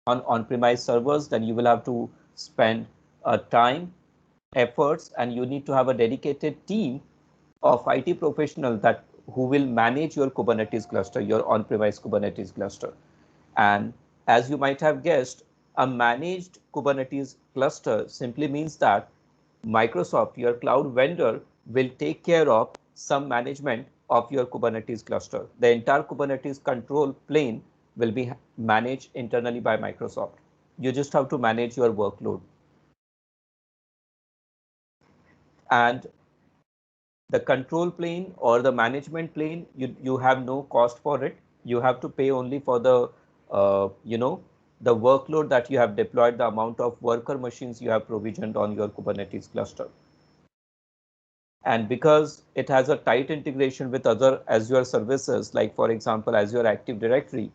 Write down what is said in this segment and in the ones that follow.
on-premise servers, then you will have to spend time, efforts, and you need to have a dedicated team of IT professionals that who will manage your Kubernetes cluster, your on-premise Kubernetes cluster. And as you might have guessed, a managed Kubernetes cluster simply means that Microsoft, your cloud vendor, will take care of some management of your Kubernetes cluster. The entire Kubernetes control plane will be managed internally by Microsoft. You just have to manage your workload. And the control plane or the management plane, you have no cost for it. You have to pay only for the, the workload that you have deployed, the amount of worker machines you have provisioned on your Kubernetes cluster. And because it has a tight integration with other Azure services, like for example, Azure Active Directory,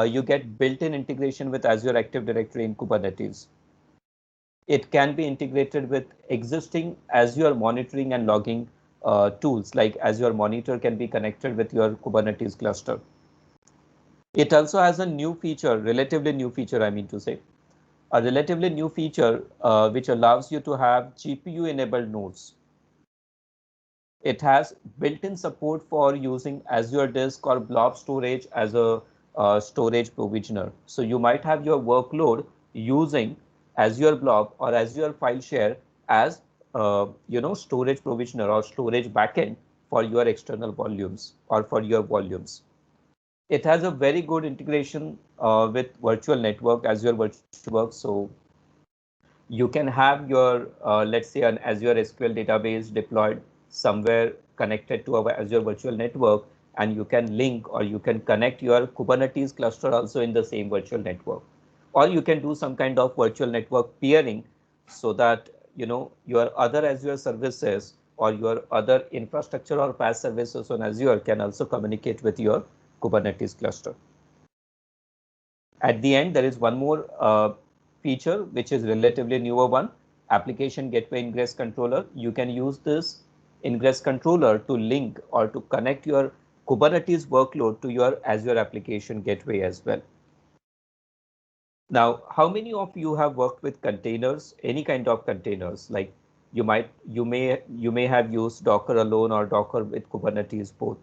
you get built-in integration with Azure Active Directory in Kubernetes. It can be integrated with existing Azure monitoring and logging tools, like Azure Monitor can be connected with your Kubernetes cluster. It also has a new feature, relatively new feature, I mean to say, a relatively new feature which allows you to have GPU-enabled nodes. It has built-in support for using Azure Disk or Blob Storage as a storage provisioner. So you might have your workload using Azure Blob or Azure File Share as storage provisioner or storage backend for your external volumes or for your volumes. It has a very good integration with virtual network, Azure Virtual Network. So you can have your, let's say, an Azure SQL database deployed somewhere connected to our Azure Virtual Network, and you can link or you can connect your Kubernetes cluster also in the same virtual network. Or you can do some kind of virtual network peering so that your other Azure services or your other infrastructure or PaaS services on Azure can also communicate with your Kubernetes cluster. At the end, there is one more feature, which is relatively newer one, Application Gateway Ingress Controller. You can use this Ingress Controller to link or to connect your Kubernetes workload to your Azure Application Gateway as well. Now, how many of you have worked with containers, any kind of containers? Like you may have used Docker alone or Docker with Kubernetes both.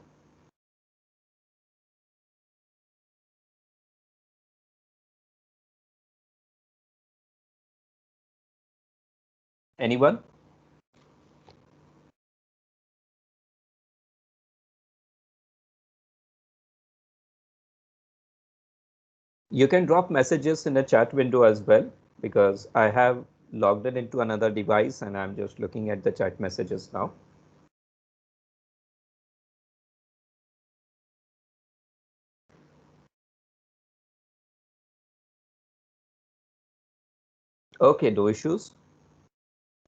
Anyone? You can drop messages in the chat window as well, because I have logged in into another device and I'm just looking at the chat messages now. Okay, no issues.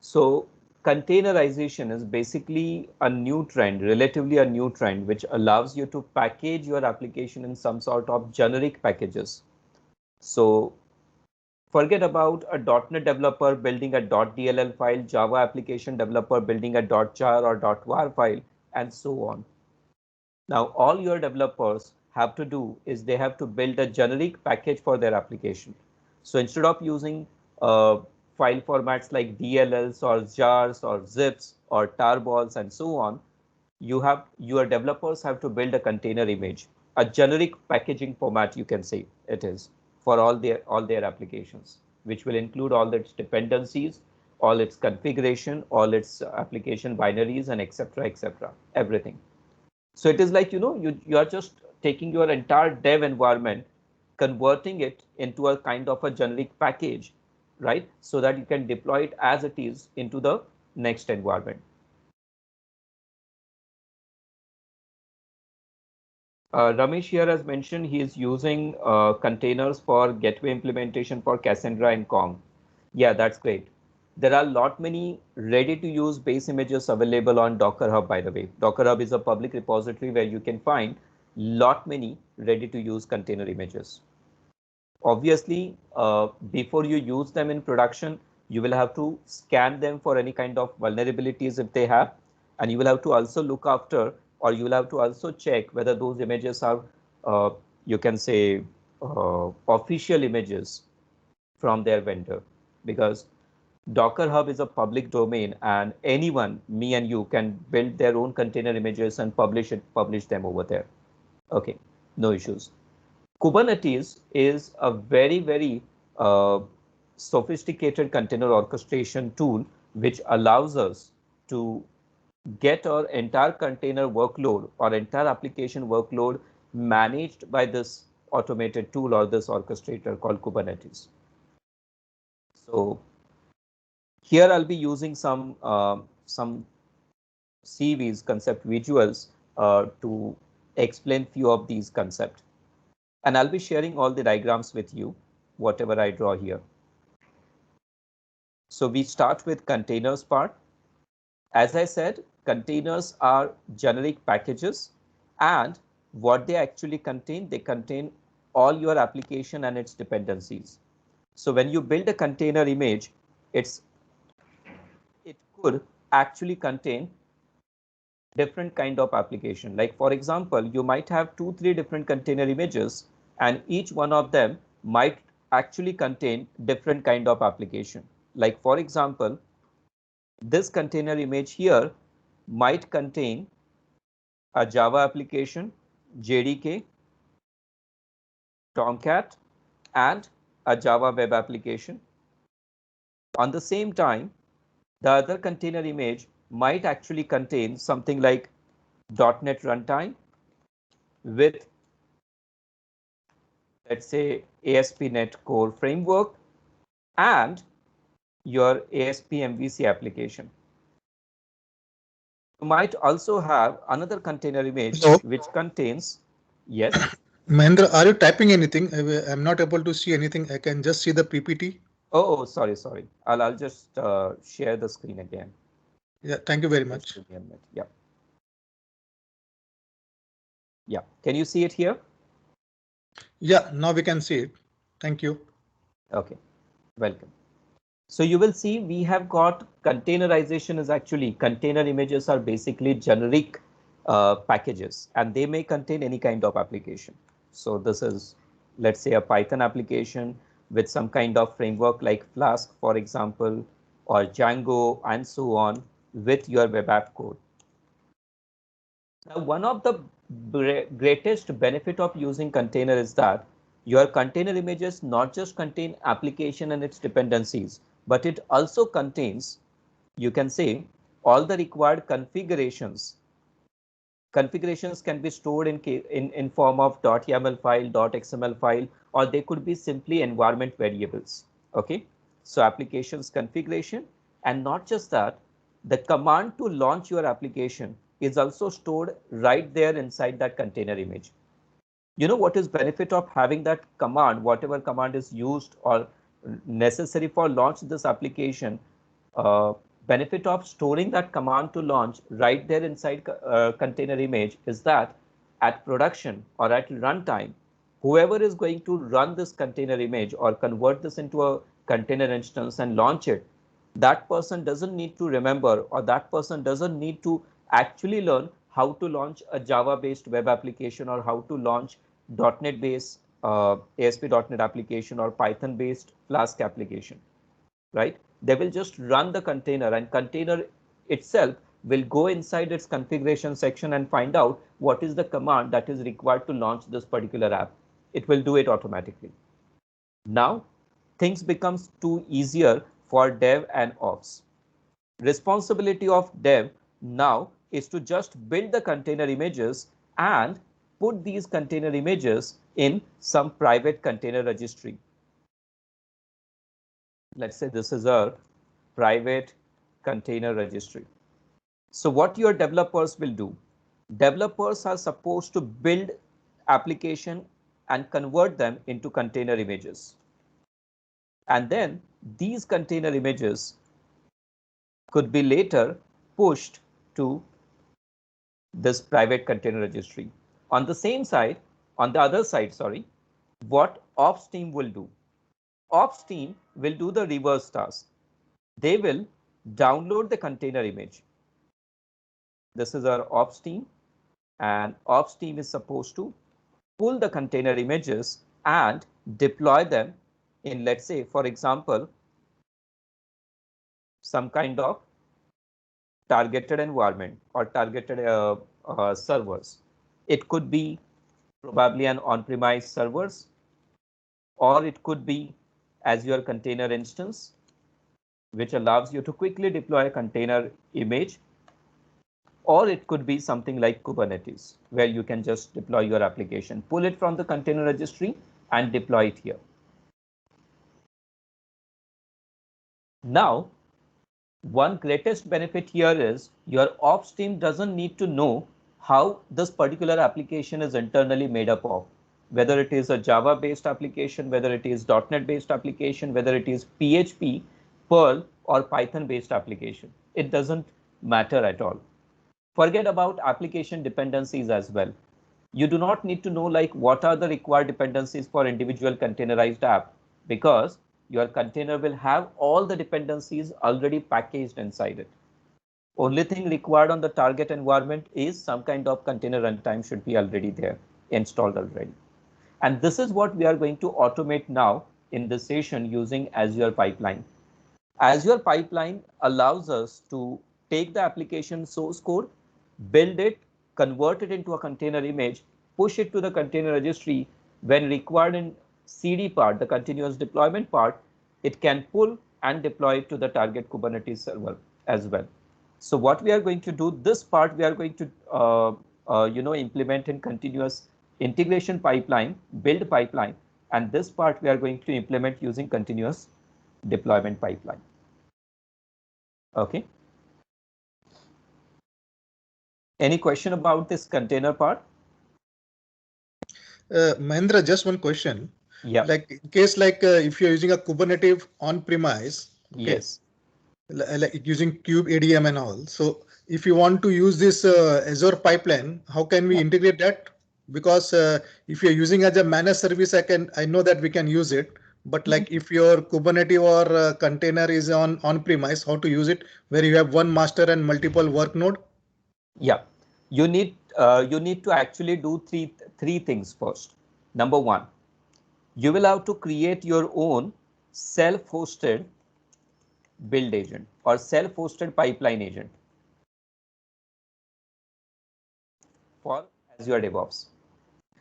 So containerization is basically a new trend, relatively a new trend, which allows you to package your application in some sort of generic packages. So forget about a .NET developer building a .dll file, Java application developer building a .jar or .var file, and so on. Now, all your developers have to do is they have to build a generic package for their application. So instead of using file formats like DLLs or jars or zips or tarballs and so on, your developers have to build a container image, a generic packaging format, you can say it is, for all their applications, which will include all its dependencies, all its configuration, all its application binaries, and etc., everything. So it is like, you are just taking your entire dev environment, converting it into a kind of a generic package, right? So that you can deploy it as it is into the next environment. Ramesh here has mentioned he is using containers for gateway implementation for Cassandra and Kong. Yeah, that's great. There are a lot many ready to use base images available on Docker Hub, by the way. Docker Hub is a public repository where you can find lot many ready to use container images. Obviously, before you use them in production, you will have to scan them for any kind of vulnerabilities if they have, and you will have to also look after, or you will have to also check whether those images are, you can say, official images from their vendor, because Docker Hub is a public domain and anyone, me and you, can build their own container images and publish them over there. Okay, no issues. Kubernetes is a very uh, sophisticated container orchestration tool which allows us to get our entire container workload or entire application workload managed by this automated tool or this orchestrator called Kubernetes. So here I'll be using some CVs, concept visuals, to explain few of these concepts. And I'll be sharing all the diagrams with you, whatever I draw here. So we start with containers part. As I said, containers are generic packages, and what they actually contain, they contain all your application and its dependencies. So when you build a container image, it could actually contain different kind of application. Like for example, you might have 2-3 different container images, and each one of them might actually contain different kind of application. Like for example, this container image here might contain a Java application, JDK, Tomcat, and a Java web application. On the same time, the other container image might actually contain something like .NET Runtime with, let's say, ASP.NET Core framework and your ASP MVC application. You might also have another container image Hello. which contains, yes. Mahendra, are you typing anything? I'm not able to see anything. I can just see the PPT. Sorry. I'll just share the screen again. Yeah, thank you very Just much. give me a minute. Yeah. Yeah. Can you see it here? Yeah, now we can see it. Thank you. Okay. Welcome. So you will see we have got containerization is actually container images are basically generic packages, and they may contain any kind of application. So this is, let's say, a Python application with some kind of framework like Flask, for example, or Django, and so on, with your web app code. Now, one of the greatest benefit of using container is that your container images not just contain application and its dependencies, but it also contains, you can say, all the required configurations. Configurations can be stored in form of .yaml file, .xml file, or they could be simply environment variables. Okay, so applications configuration, and not just that, the command to launch your application is also stored right there inside that container image. You know what is benefit of having that command, whatever command is used or necessary for launch this application, uh, benefit of storing that command to launch right there inside container image is that at production or at runtime, whoever is going to run this container image or convert this into a container instance and launch it, that person doesn't need to remember, or that person doesn't need to actually learn how to launch a Java based web application or how to launch .NET based ASP.NET application or Python based Flask application, right? They will just run the container, and container itself will go inside its configuration section and find out what is the command that is required to launch this particular app. It will do it automatically. Now, things becomes too easier for dev and ops. Responsibility of dev now is to just build the container images and put these container images in some private container registry. Let's say this is a private container registry. So what your developers will do, developers are supposed to build application and convert them into container images. And then these container images could be later pushed to this private container registry. On the same side, on the other side, sorry, what ops team will do? Ops team will do the reverse task. They will download the container image. This is our ops team, and ops team is supposed to pull the container images and deploy them in, let's say, for example, some kind of targeted environment or targeted servers. It could be probably an on-premise servers, or it could be Azure Container Instance, which allows you to quickly deploy a container image, or it could be something like Kubernetes, where you can just deploy your application, pull it from the container registry and deploy it here. Now, one greatest benefit here is your ops team doesn't need to know how this particular application is internally made up of, whether it is a Java based application, whether it is .NET based application, whether it is PHP, Perl or Python based application. It doesn't matter at all. Forget about application dependencies as well. You do not need to know like what are the required dependencies for individual containerized app, because your container will have all the dependencies already packaged inside it. Only thing required on the target environment is some kind of container runtime should be already there, installed already. And this is what we are going to automate now in this session using Azure Pipeline. Azure Pipeline allows us to take the application source code, build it, convert it into a container image, push it to the container registry. When required in CD part, the continuous deployment part, it can pull and deploy it to the target Kubernetes server as well. So what we are going to do, this part we are going to implement in continuous integration pipeline, build pipeline, and this part we are going to implement using continuous deployment pipeline. Okay. Any question about this container part? Mahendra, just one question. Yeah. Like in case if you're using a Kubernetes on premise, okay, Yes. Like using Kube ADM and all. So if you want to use this Azure pipeline, how can we integrate that? Because if you're using as a managed service, I know that we can use it. But like if your Kubernetes or container is on premise, how to use it where you have one master and multiple work node? Yeah, you need to actually do three things first. Number one, you will have to create your own self-hosted build agent or self-hosted pipeline agent for Azure DevOps.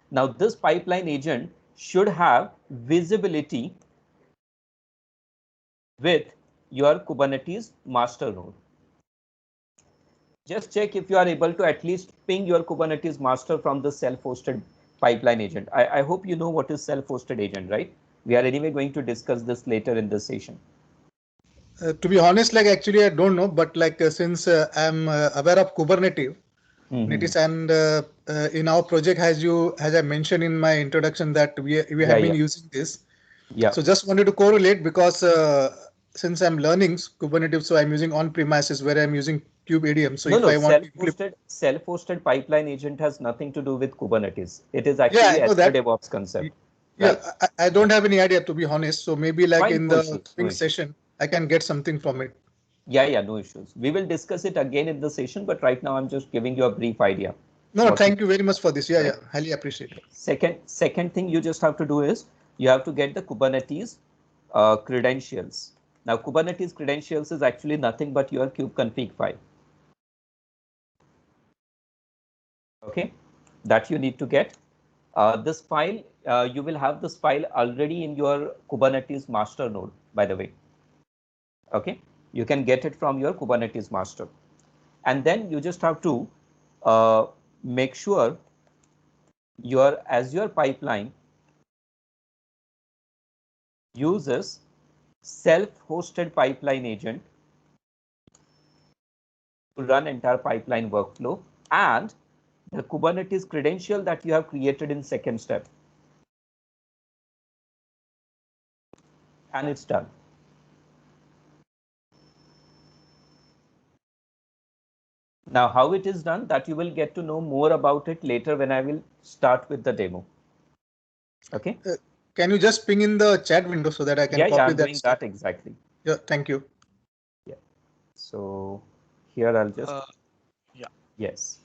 Now, this pipeline agent should have visibility with your Kubernetes master node. Just check if you are able to at least ping your Kubernetes master from the self-hosted pipeline agent. I hope you know what is self-hosted agent, right? We are anyway going to discuss this later in this session. To be honest, like actually I don't know, but like since I'm aware of Kubernetes, and in our project, as I mentioned in my introduction, that we have been using this. Yeah. So just wanted to correlate because since I'm learning Kubernetes, so I'm using on premises where I'm using Kube ADM. So if I want self-hosted pipeline agent has nothing to do with Kubernetes. It is actually Azure DevOps concept. Yeah, right? I don't have any idea, to be honest. So maybe like Fine, in the coming session, I can get something from it. Yeah, no issues. We will discuss it again in the session, but right now I'm just giving you a brief idea. No, thank you very much for this. Yeah, highly appreciate it. Second thing you just have to do is you have to get the Kubernetes credentials. Now, Kubernetes credentials is actually nothing but your kubeconfig file. Okay, that you need to get. This file, you will have this file already in your Kubernetes master node, by the way. Okay, you can get it from your Kubernetes master. And then you just have to make sure your Azure pipeline uses self-hosted pipeline agent to run entire pipeline workflow and the Kubernetes credential that you have created in second step. And it's done. Now, how it is done, that you will get to know more about it later when I will start with the demo. Okay. Can you just ping in the chat window so that I can copy I'm doing that exactly. Yeah, thank you. Yeah. So here I'll just. Yeah. Yes.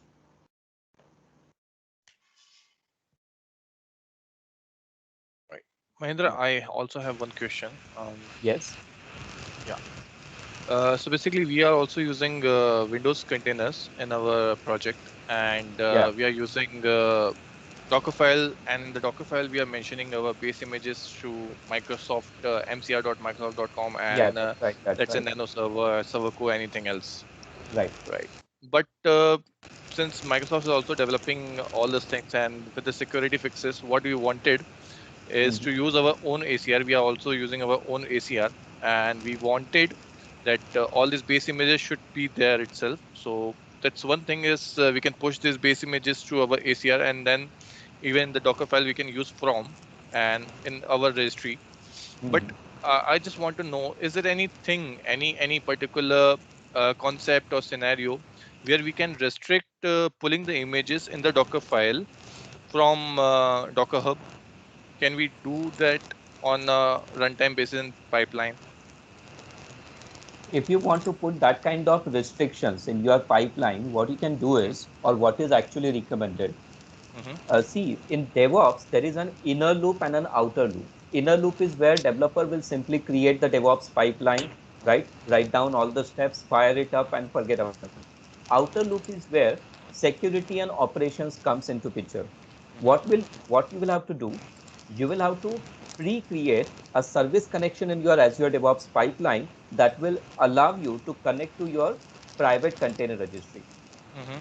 Mahendra, I also have one question. Yes. Yeah. So basically, we are also using Windows containers in our project, and Yeah. we are using Dockerfile. And in the Dockerfile, we are mentioning our base images through Microsoft mcr.microsoft.com, Yeah. and That's right. That's let's say right. Nano Server, Serverco, anything else, Right. right? But since Microsoft is also developing all these things, and with the security fixes, what we wanted is Mhm. to use our own ACR. We are also using our own ACR, and we wanted that all these base images should be there itself. So that's one thing is we can push these base images to our ACR, and then even the Docker file we can use from and in our registry. But Mhm. I just want to know: is there anything, any particular concept or scenario where we can restrict pulling the images in the Docker file from Docker Hub? Can we do that on a runtime basis in pipeline? If you want to put that kind of restrictions in your pipeline, what you can do is, or what is actually recommended, Mm-hmm. see, in DevOps, there is an inner loop and an outer loop. Inner loop is where developer will simply create the DevOps pipeline, right? Write down all the steps, fire it up, and forget about it. Outer loop is where security and operations comes into picture. Mm-hmm. What you will have to do? You will have to pre-create a service connection in your Azure DevOps pipeline that will allow you to connect to your private container registry, Mm-hmm.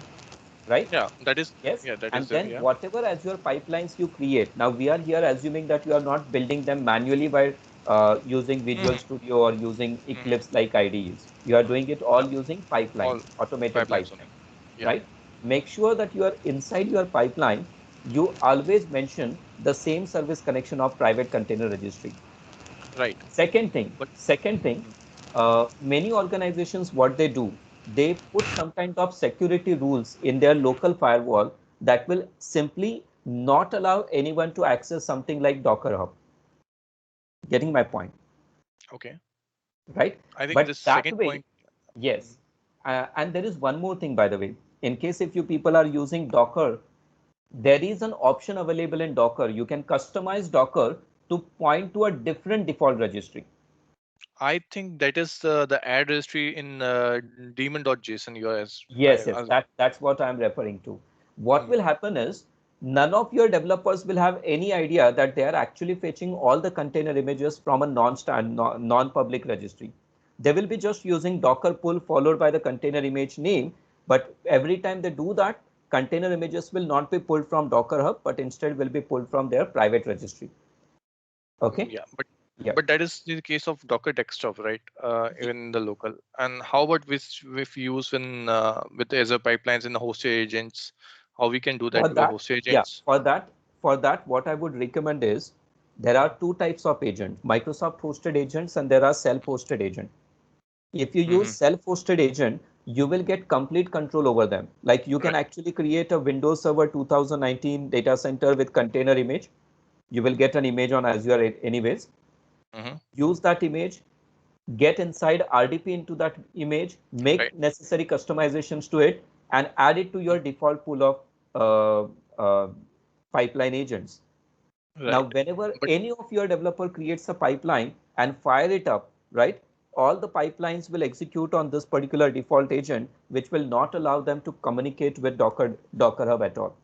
right? Yeah, that is, Yes. yeah, that is And there. then Yeah. whatever Azure pipelines you create, now we are here assuming that you are not building them manually by using Visual Mm-hmm. Studio or using Mm-hmm. Eclipse like IDEs. You are doing it all Yeah, using all pipelines, automated pipelines pipelines, only. Yeah. right? Make sure that you are inside your pipeline, you always mention the same service connection of private container registry. Right. But Second thing, mhm. many organizations, what they do, they put some kind of security rules in their local firewall that will simply not allow anyone to access something like Docker Hub. Getting my point, Okay. right? I think But this that second way, point. yes. Mhm. And there is one more thing, by the way. In case if you people are using Docker, there is an option available in Docker. You can customize Docker to point to a different default registry. I think that is the add registry in daemon.json US. Yes, that's what I'm referring to. What will happen is none of your developers will have any idea that they are actually fetching all the container images from a non-public registry. They will be just using Docker pull followed by the container image name, but every time they do that, container images will not be pulled from Docker Hub, but instead will be pulled from their private registry. Okay? Yeah, Yeah. but that is the case of Docker desktop, right? Even in the local. And how about which if use in with Azure pipelines in the hosted agents? How we can do For that with the that, hosted yeah, agents? for that, what I would recommend is there are two types of agent, Microsoft hosted agents and there are self-hosted agent. If you use Mm-hmm. self-hosted agent, you will get complete control over them. Like you can Right. actually create a Windows Server 2019 data center with container image. You will get an image on Azure anyways. Mm-hmm. Use that image, get inside RDP into that image, make Right. necessary customizations to it, and add it to your default pool of pipeline agents. Now, Right. whenever But any of your developer creates a pipeline and fire it up, right, all the pipelines will execute on this particular default agent, which will not allow them to communicate with Docker Hub at all,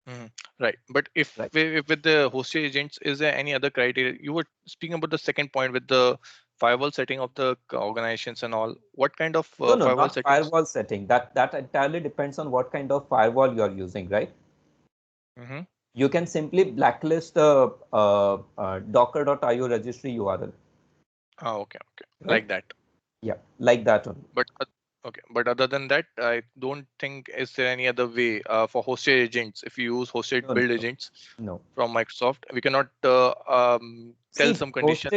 mhm, right. But right? if with the hosted agents, is there any other criteria? You were speaking about the second point with the firewall setting of the organizations and all. What kind of No, no, firewall not settings? firewall setting. That entirely depends on what kind of firewall you are using, right? Mm-hmm. You can simply blacklist the docker.io registry URL, Oh, okay, okay, right? like that. Yeah, like that only. But okay, but other than that, I don't think is there any other way for hosted agents. If you use hosted No, no, build no, agents no. from Microsoft, we cannot tell See, some condition.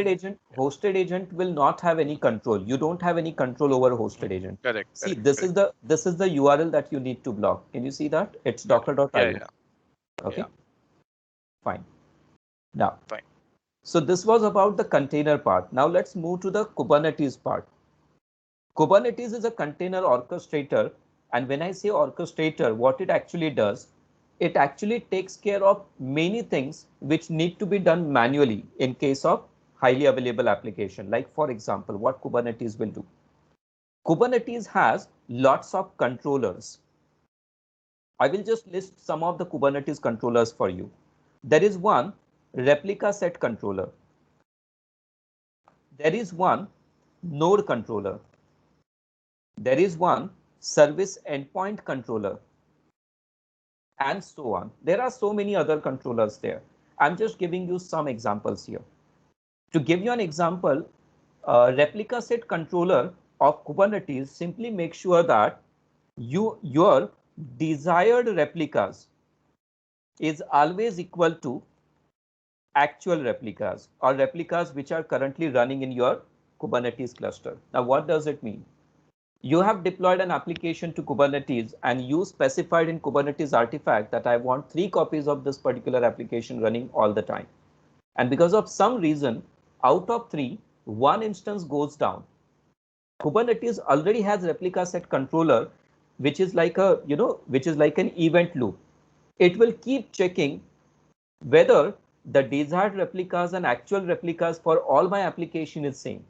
hosted agent will not have any control. You don't have any control over hosted Mhm. agent. Correct, See, correct, correct, this is the URL that you need to block. Can you see that? It's correct. Yeah, docker.io. yeah, yeah. Okay, fine. Now, Fine. so this was about the container part. Now let's move to the Kubernetes part. Kubernetes is a container orchestrator. And when I say orchestrator, what it actually does, it actually takes care of many things which need to be done manually in case of highly available application. Like for example, what Kubernetes will do. Kubernetes has lots of controllers. I will just list some of the Kubernetes controllers for you. There is one replica set controller. There is one node controller. There is one service endpoint controller, and so on. There are so many other controllers there. I'm just giving you some examples here. To give you an example, a replica set controller of Kubernetes simply make sure that your desired replicas is always equal to actual replicas or replicas which are currently running in your Kubernetes cluster. Now, what does it mean? You have deployed an application to Kubernetes and you specified in Kubernetes artifact that I want 3 copies of this particular application running all the time. And because of some reason, out of 3, 1 instance goes down. Kubernetes already has replica set controller, which is like a, which is like an event loop. It will keep checking whether the desired replicas and actual replicas for all my application is same.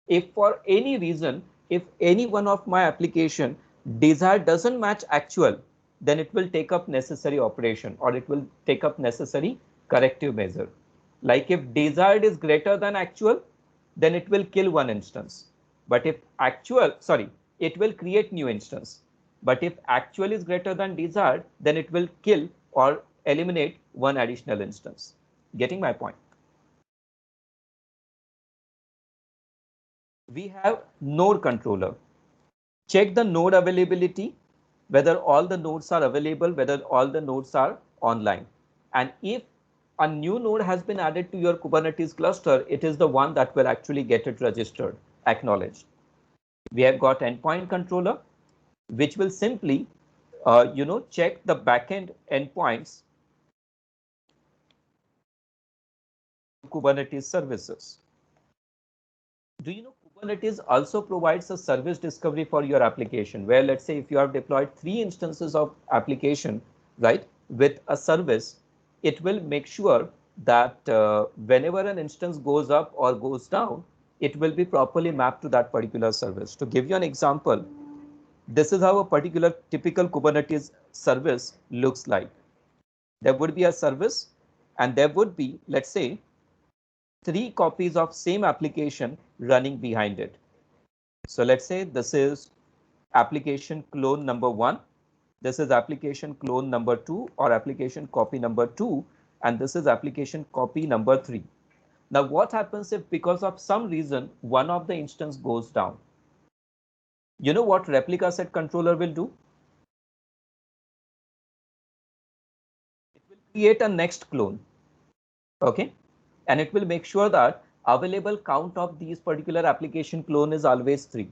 If for any reason, if any one of my application desired doesn't match actual, then it will take up necessary operation or it will take up necessary corrective measure. Like if desired is greater than actual, then it will kill one instance. But if actual, sorry, it will create new instance. But if actual is greater than desired, then it will kill or eliminate one additional instance. Getting my point? We have node controller. Check the node availability, whether all the nodes are available, whether all the nodes are online. And if a new node has been added to your Kubernetes cluster, it is the one that will actually get it registered, acknowledged. We have got endpoint controller, which will simply, check the backend endpoints Kubernetes services. Do you know Kubernetes also provides a service discovery for your application, where let's say if you have deployed 3 instances of application, right, with a service, it will make sure that whenever an instance goes up or goes down, it will be properly mapped to that particular service. To give you an example, this is how a particular typical Kubernetes service looks like. There would be a service and there would be, let's say, 3 copies of same application running behind it. So let's say this is application clone number 1. This is application clone number 2 or application copy number 2. And this is application copy number 3. Now what happens if because of some reason one of the instance goes down? You know what replica set controller will do? It will create a next clone. Okay. And it will make sure that available count of these particular application clone is always 3.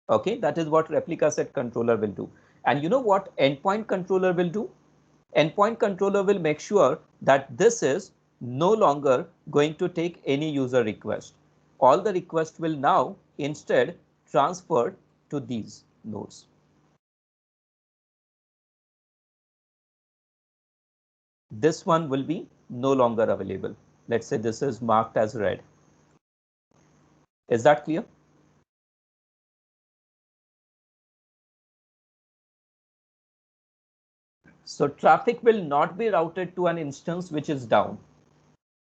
Okay, that is what replica set controller will do. And you know what endpoint controller will do? Endpoint controller will make sure that this is no longer going to take any user request. All the requests will now instead transferred to these nodes. This one will be no longer available. Let's say this is marked as red. Is that clear? So traffic will not be routed to an instance which is down.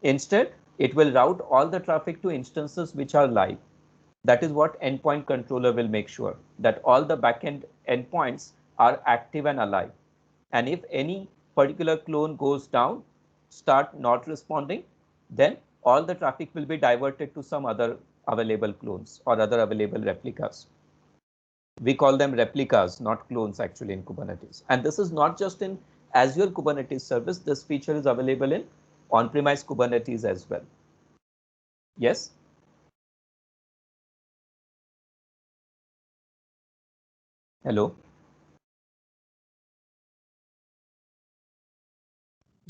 Instead, it will route all the traffic to instances which are live. That is what endpoint controller will make sure, that all the backend endpoints are active and alive. And if any particular clone goes down, start not responding, then all the traffic will be diverted to some other available clones or other available replicas. We call them replicas, not clones actually in Kubernetes. And this is not just in Azure Kubernetes service. This feature is available in on-premise Kubernetes as well. Yes? Hello?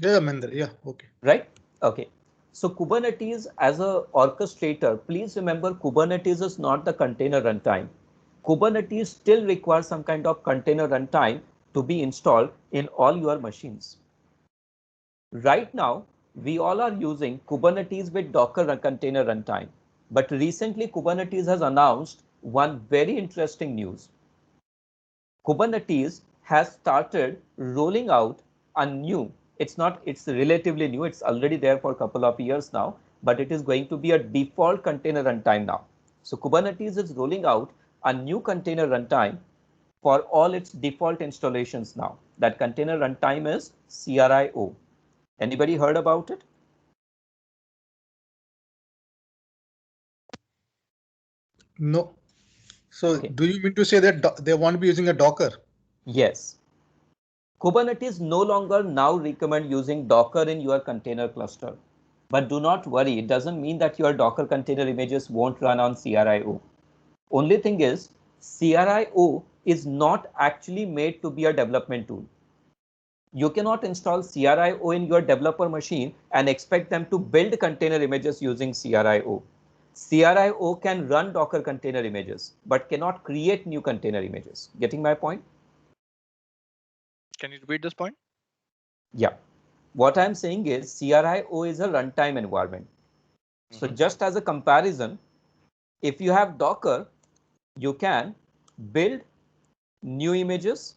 Yeah, Mender. Yeah, okay. Right? Okay. So Kubernetes as a orchestrator, please remember Kubernetes is not the container runtime. Kubernetes still requires some kind of container runtime to be installed in all your machines. Right now, we all are using Kubernetes with Docker container runtime. But recently, Kubernetes has announced one very interesting news. Kubernetes has started rolling out a new, it's relatively new, it's already there for a couple of years now, but it is going to be a default container runtime now. So Kubernetes is rolling out a new container runtime for all its default installations now. That container runtime is CRI-O. Anybody heard about it? No. So Okay. do you mean to say that they won't be using a Docker? Yes. Kubernetes no longer now recommend using Docker in your container cluster. But do not worry, it doesn't mean that your Docker container images won't run on CRI-O. Only thing is, CRI-O is not actually made to be a development tool. You cannot install CRI-O in your developer machine and expect them to build container images using CRI-O. CRI-O can run Docker container images, but cannot create new container images. Getting my point? Can you repeat this point? Yeah. What I'm saying is CRI-O is a runtime environment. So just as a comparison, if you have Docker, you can build new images,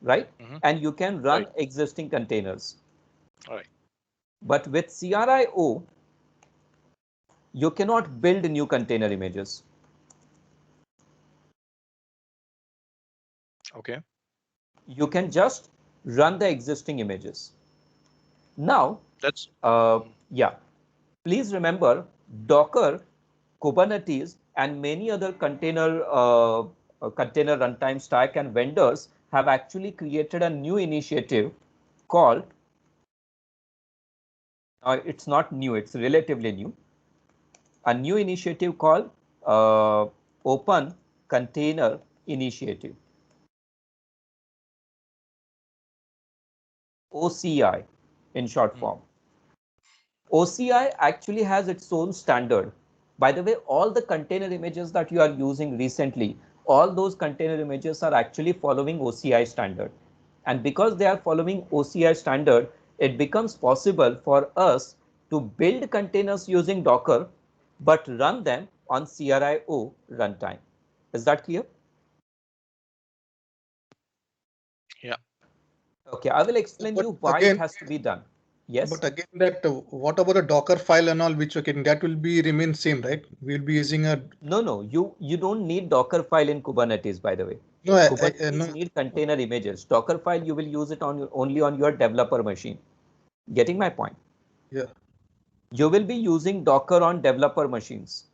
right? And you can run existing containers. Right. But with CRI-O, you cannot build new container images. Okay. You can just run the existing images. Now, That's yeah, please remember Docker, Kubernetes, and many other container runtime stack and vendors have actually created a new initiative called, it's not new, it's relatively new, a new initiative called Open Container Initiative, OCI in short form. OCI actually has its own standard. By the way, all the container images that you are using recently, all those container images are actually following OCI standard. And because they are following OCI standard, it becomes possible for us to build containers using Docker, but run them on CRI-O runtime. Is that clear? Yeah. Okay, I will explain you why it has to be done. Yes. But again, that what about a Docker file and all, which that will be remain same, right? We'll be using a. No, you don't need Docker file in Kubernetes, by the way. No, Kubernetes need container images. Docker file, you will use it only on your developer machine. Getting my point? Yeah. You will be using Docker on developer machines,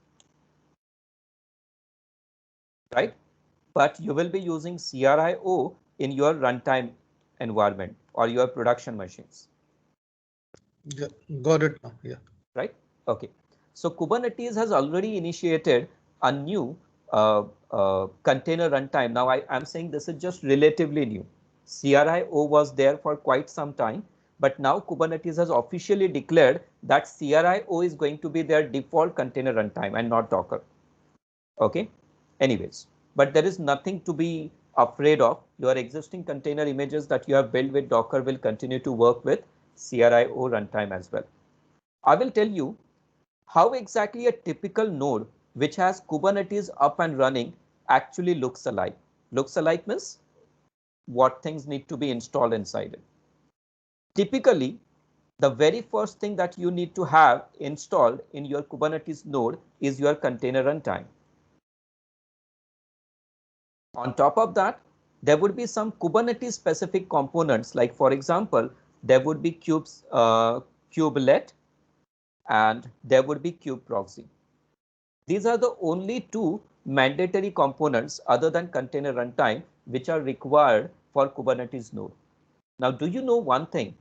right? But you will be using CRI-O in your runtime environment or your production machines. Yeah, got it now. Yeah. Right? Okay. So Kubernetes has already initiated a new container runtime. Now I'm saying this is just relatively new. CRI-O was there for quite some time, but now Kubernetes has officially declared that CRI-O is going to be their default container runtime and not Docker. Okay. Anyways, but there is nothing to be afraid of. Your existing container images that you have built with Docker will continue to work with CRI-O runtime as well. I will tell you how exactly a typical node which has Kubernetes up and running actually looks alike. Looks alike means what things need to be installed inside it. Typically, the very first thing that you need to have installed in your Kubernetes node is your container runtime. On top of that, there would be some Kubernetes specific components, like for example, there would be kubelet and there would be kubeproxy. These are the only two mandatory components other than container runtime which are required for Kubernetes node. Now, do you know one thing?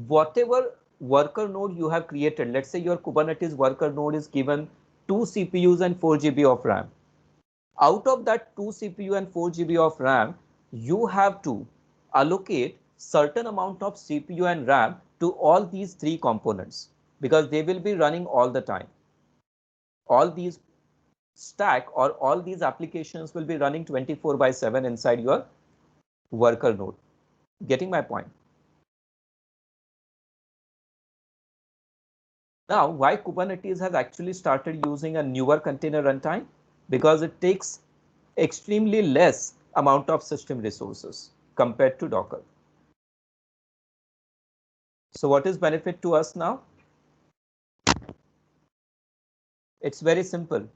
Whatever worker node you have created, let's say your Kubernetes worker node is given 2 CPUs and 4 GB of RAM. Out of that 2 CPU and 4 GB of RAM, you have to allocate certain amount of CPU and RAM to all these three components because they will be running all the time. All these stack or all these applications will be running 24/7 inside your worker node. Getting my point? Now, why Kubernetes has actually started using a newer container runtime? Because it takes extremely less amount of system resources compared to Docker. So what is benefit to us now? It's very simple.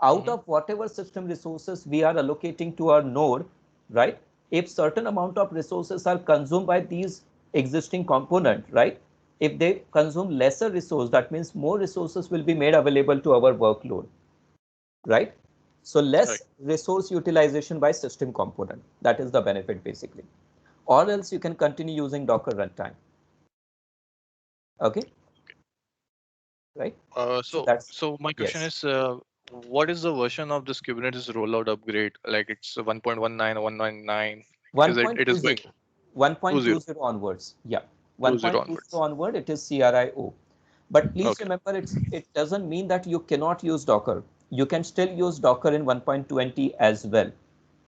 Out of whatever system resources we are allocating to our node, right? If certain amount of resources are consumed by these existing component, right? If they consume lesser resource, that means more resources will be made available to our workload, right? So less resource utilization by system component. That is the benefit basically. Or else you can continue using Docker runtime. Okay. Right. So my question is, what is the version of this Kubernetes rollout upgrade? Like it's 1.19 or 1.9? 1.20. 1.20 onwards. Yeah. 1.20 onward, it is CRI-O. But please remember, it doesn't mean that you cannot use Docker. You can still use Docker in 1.20 as well.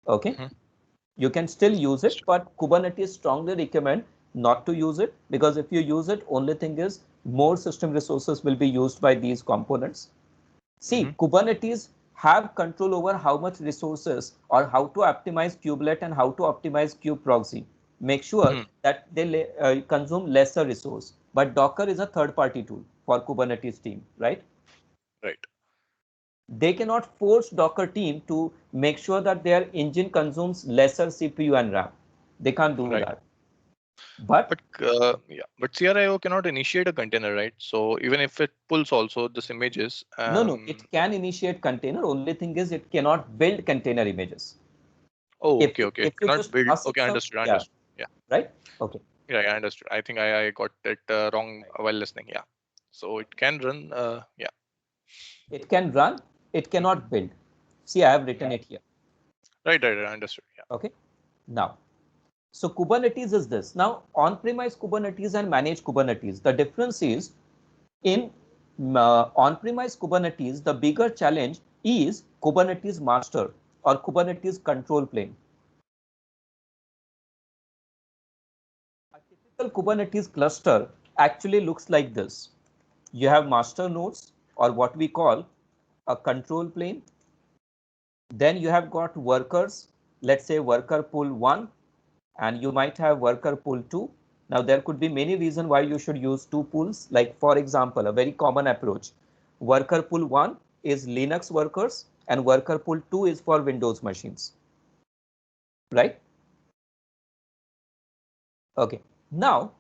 Okay. You can still use it, but Kubernetes strongly recommend not to use it, because if you use it, only thing is more system resources will be used by these components. See, Kubernetes have control over how much resources or how to optimize kubelet and how to optimize kubeproxy. Make sure that they consume lesser resource. But Docker is a third-party tool for Kubernetes team, right? Right. They cannot force Docker team to make sure that their engine consumes lesser CPU and RAM. They can't do that. But CRI-O cannot initiate a container, right? So even if it pulls also this images. No, it can initiate container. Only thing is it cannot build container images. Oh, okay. It cannot build. Okay, understood. Yeah. Right. Okay. Yeah, I understood. I think I got it wrong while listening. Yeah. So it can run. Yeah. It can run. It cannot build. See, I have written it here. Right. I understood. Yeah. Okay. Now, so Kubernetes is this. Now, on-premise Kubernetes and managed Kubernetes. The difference is in on-premise Kubernetes, the bigger challenge is Kubernetes master or Kubernetes control plane. A typical Kubernetes cluster actually looks like this. You have master nodes, or what we call a control plane. Then you have got workers, let's say worker pool 1, and you might have worker pool 2. Now there could be many reasons why you should use two pools. Like for example, a very common approach, worker pool 1 is Linux workers and worker pool 2 is for Windows machines, right? Okay. Now,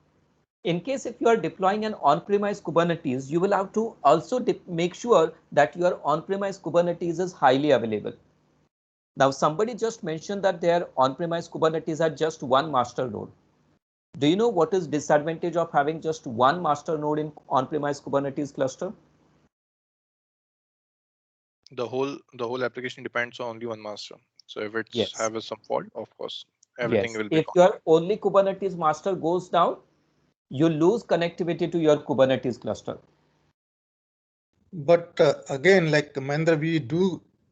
in case if you are deploying an on-premise Kubernetes, you will have to also make sure that your on-premise Kubernetes is highly available. Now, somebody just mentioned that their on-premise Kubernetes had just one master node. Do you know what is disadvantage of having just one master node in on-premise Kubernetes cluster? The whole application depends on only one master. So if it's have some fault, of course, everything will be. If your only Kubernetes master goes down, you lose connectivity to your Kubernetes cluster. But again, like Mahendra,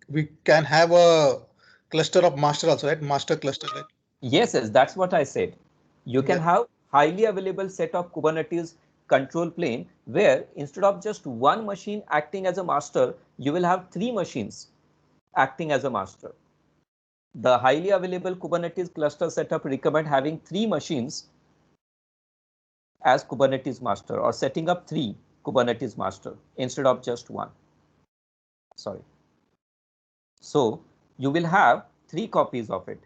we can have a cluster of master also, right? Master cluster, right? Yes, that's what I said. You can have highly available set of Kubernetes control plane where instead of just one machine acting as a master, you will have 3 machines acting as a master. The highly available Kubernetes cluster setup recommend having 3 machines as Kubernetes master, or setting up 3 Kubernetes master instead of just one. Sorry. So you will have 3 copies of it.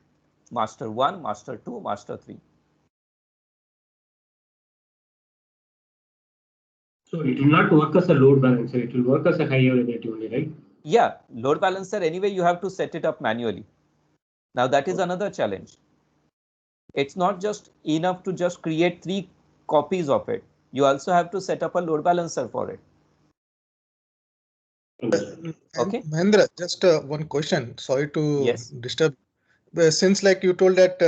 Master 1, master 2, master 3. So it will not work as a load balancer. It will work as a high availability only, right? Yeah, load balancer anyway, you have to set it up manually. Now that is another challenge. It's not just enough to just create 3 copies of it. You also have to set up a load balancer for it. Okay. Mahendra, just one question. Sorry to disturb. Since like you told that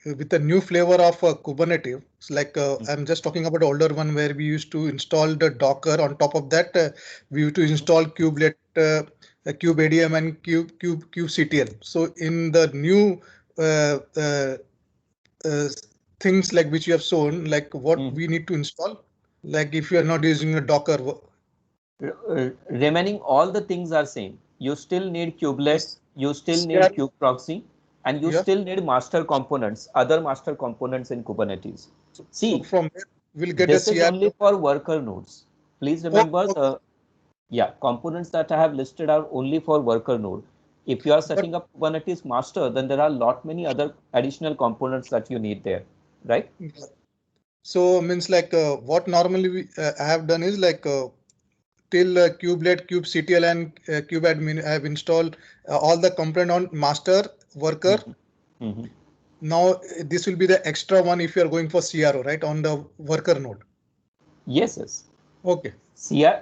with the new flavor of Kubernetes, like I'm just talking about the older one where we used to install the Docker. On top of that, we used to install kubelet, kubeadm and kubectl. So in the new uh, uh, uh, things like which you have shown, like what we need to install, like if you are not using a Docker. Remaining all the things are same. You still need kubelets, you still Yeah. need kube proxy, and you Yeah. still need master components, other master components in Kubernetes. So See, from there we'll get this a is CI. only for worker nodes. Please remember Okay. the components that I have listed are only for worker node. If you are setting up Kubernetes master, then there are lot many other additional components that you need there, right? So means like what normally I have done is like till kubelet, kubectl and kubeadmin I have installed all the component on master worker. Mm-hmm. Now this will be the extra one if you are going for CRO, right, on the worker node. Yes, yes. Okay.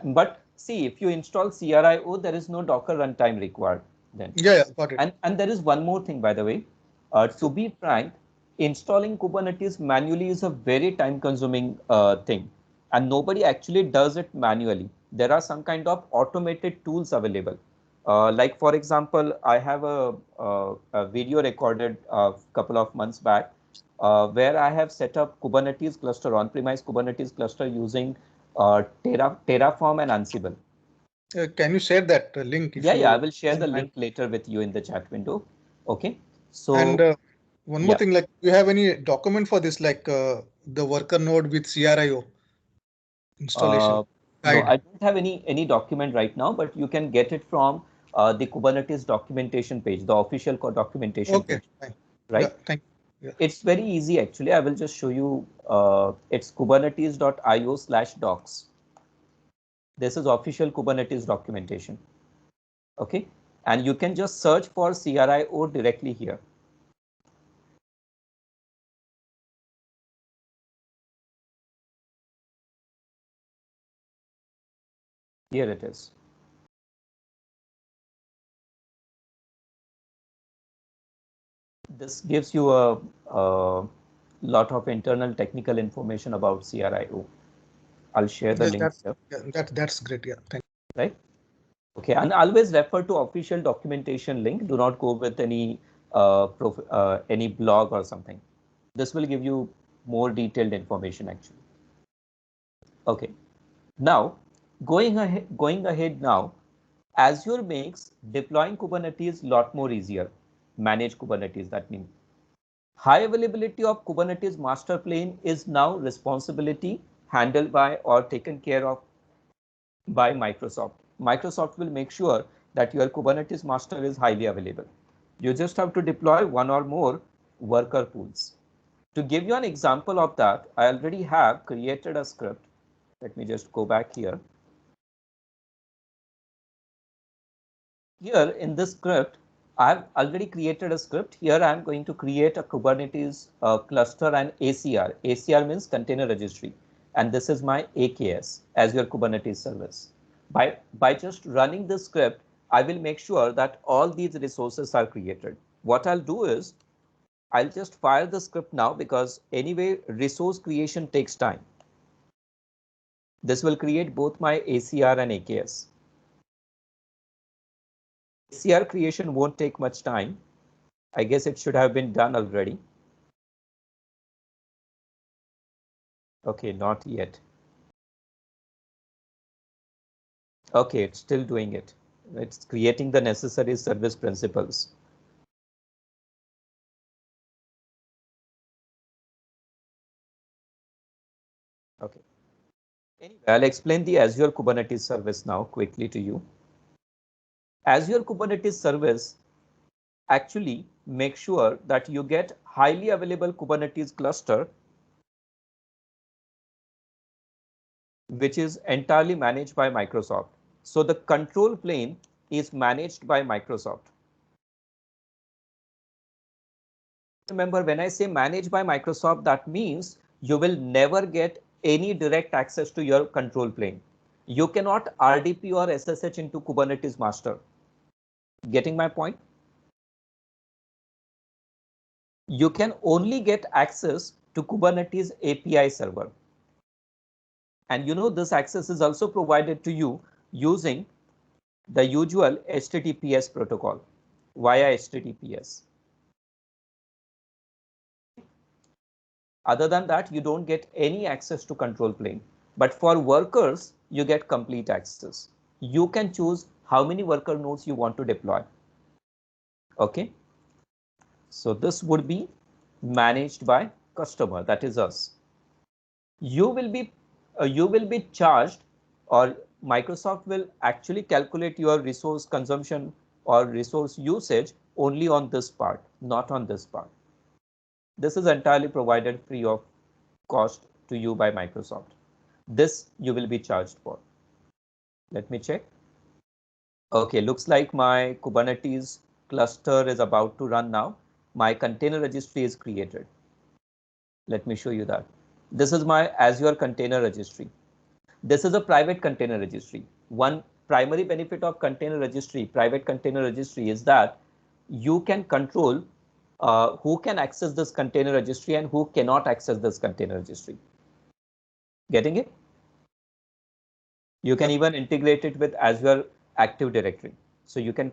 But see, if you install CRIO, there is no Docker runtime required then. Yeah, got it. And there is one more thing, by the way. To be frank, installing Kubernetes manually is a very time-consuming thing, and nobody actually does it manually. There are some kind of automated tools available. Like for example, I have a video recorded a couple of months back where I have set up Kubernetes cluster, on-premise Kubernetes cluster using Terraform and Ansible. Can you share that link if Yeah, I you will share the don't mind? link later with you in the chat window. Okay. So, And one more yeah. thing, like, do you have any document for this, like the worker node with CRIO installation No, guide? I don't have any document right now, but you can get it from the Kubernetes documentation page, the official documentation Okay, page, fine. Yeah, right? thank you. Yeah. It's very easy actually. I will just show you. It's kubernetes.io/docs. This is official Kubernetes documentation. Okay, and you can just search for CRIO directly here. Here it is. This gives you a lot of internal technical information about CRIO. I'll share the Yes, link here. that's great. Yeah, thank you. Right? Okay, and always refer to official documentation link. Do not go with any blog or something. This will give you more detailed information actually. Okay, now going ahead now, Azure makes deploying Kubernetes lot more easier. Manage Kubernetes, that means high availability of Kubernetes master plane is now responsibility handled by or taken care of by Microsoft. Microsoft will make sure that your Kubernetes master is highly available. You just have to deploy one or more worker pools. To give you an example of that, I already have created a script. Let me just go back here. Here in this script, I've already created a script. Here I'm going to create a Kubernetes cluster and ACR. ACR means container registry. And this is my AKS, Azure Kubernetes Service. By just running this script, I will make sure that all these resources are created. What I'll do is, I'll just fire the script now because anyway, resource creation takes time. This will create both my ACR and AKS. ACR creation won't take much time. I guess it should have been done already. Okay, not yet. Okay, it's still doing it. It's creating the necessary service principals. Okay. Anyway, I'll explain the Azure Kubernetes service now quickly to you. Azure Kubernetes service actually make sure that you get highly available Kubernetes cluster, which is entirely managed by Microsoft. So the control plane is managed by Microsoft. Remember, when I say managed by Microsoft, that means you will never get any direct access to your control plane. You cannot RDP or SSH into Kubernetes master. Getting my point? You can only get access to Kubernetes API server. And you know, this access is also provided to you using the usual HTTPS protocol via HTTPS. Other than that, you don't get any access to control plane. But for workers, you get complete access. You can choose how many worker nodes you want to deploy. Okay. So this would be managed by customer, that is us. You will be charged, or Microsoft will actually calculate your resource consumption or resource usage only on this part, not on this part. This is entirely provided free of cost to you by Microsoft. This you will be charged for. Let me check. Okay, looks like my Kubernetes cluster is about to run now. My container registry is created. Let me show you that. This is my Azure container registry. This is a private container registry. One primary benefit of container registry, private container registry, is that you can control who can access this container registry and who cannot access this container registry. Getting it? You can even integrate it with Azure Active Directory. So you can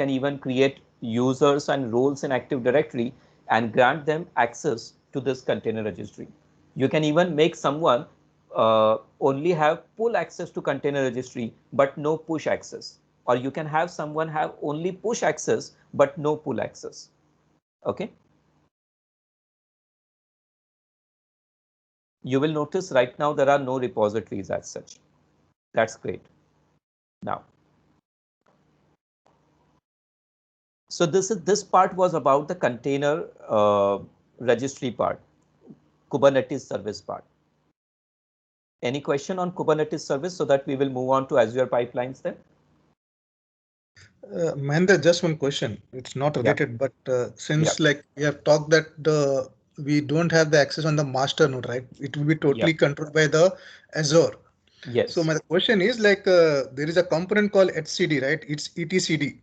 even create users and roles in Active Directory and grant them access to this container registry. You can even make someone only have full access to container registry but no push access, or you can have someone have only push access but no pull access. Okay. You will notice right now there are no repositories as such. That's great. Now, so this part was about the container registry part, Kubernetes service part. Any question on Kubernetes service, so that we will move on to Azure pipelines then? Mahendra, just one question. It's not related, but since like we have talked that we don't have the access on the master node, right? It will be totally controlled by the Azure. Yes. So my question is like there is a component called etcd, right? It's etcd.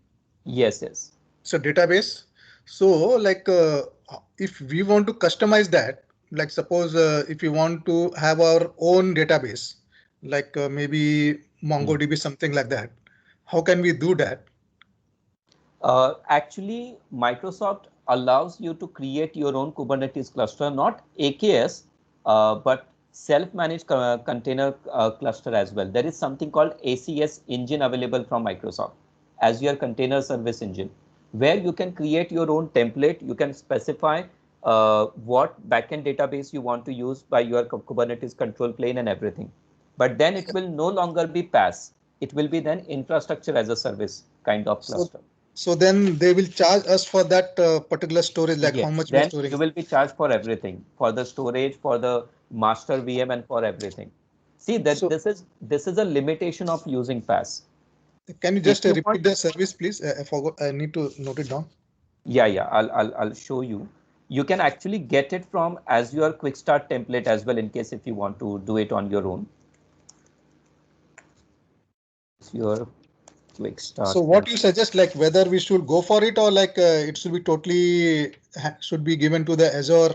Yes, yes. So database. So like if we want to customize that, like suppose if we want to have our own database, like maybe MongoDB, something like that, how can we do that? Actually, Microsoft allows you to create your own Kubernetes cluster, not AKS, but self-managed container cluster as well. There is something called ACS engine available from Microsoft, Azure Container Service Engine, where you can create your own template. You can specify what backend database you want to use by your Kubernetes control plane and everything. But then it will no longer be PaaS. It will be then infrastructure as a service kind of cluster. So then they will charge us for that particular storage, like how much we are then storing. You will be charged for everything, for the storage, for the master VM, and for everything. See that this is a limitation of using PaaS. Can you just repeat the service, please? I forgot. I need to note it down. Yeah. I'll show you. You can actually get it from Azure Quick Start template as well, in case if you want to do it on your own. Your Quick Start. So what you suggest, like whether we should go for it or like it should be totally should be given to the Azure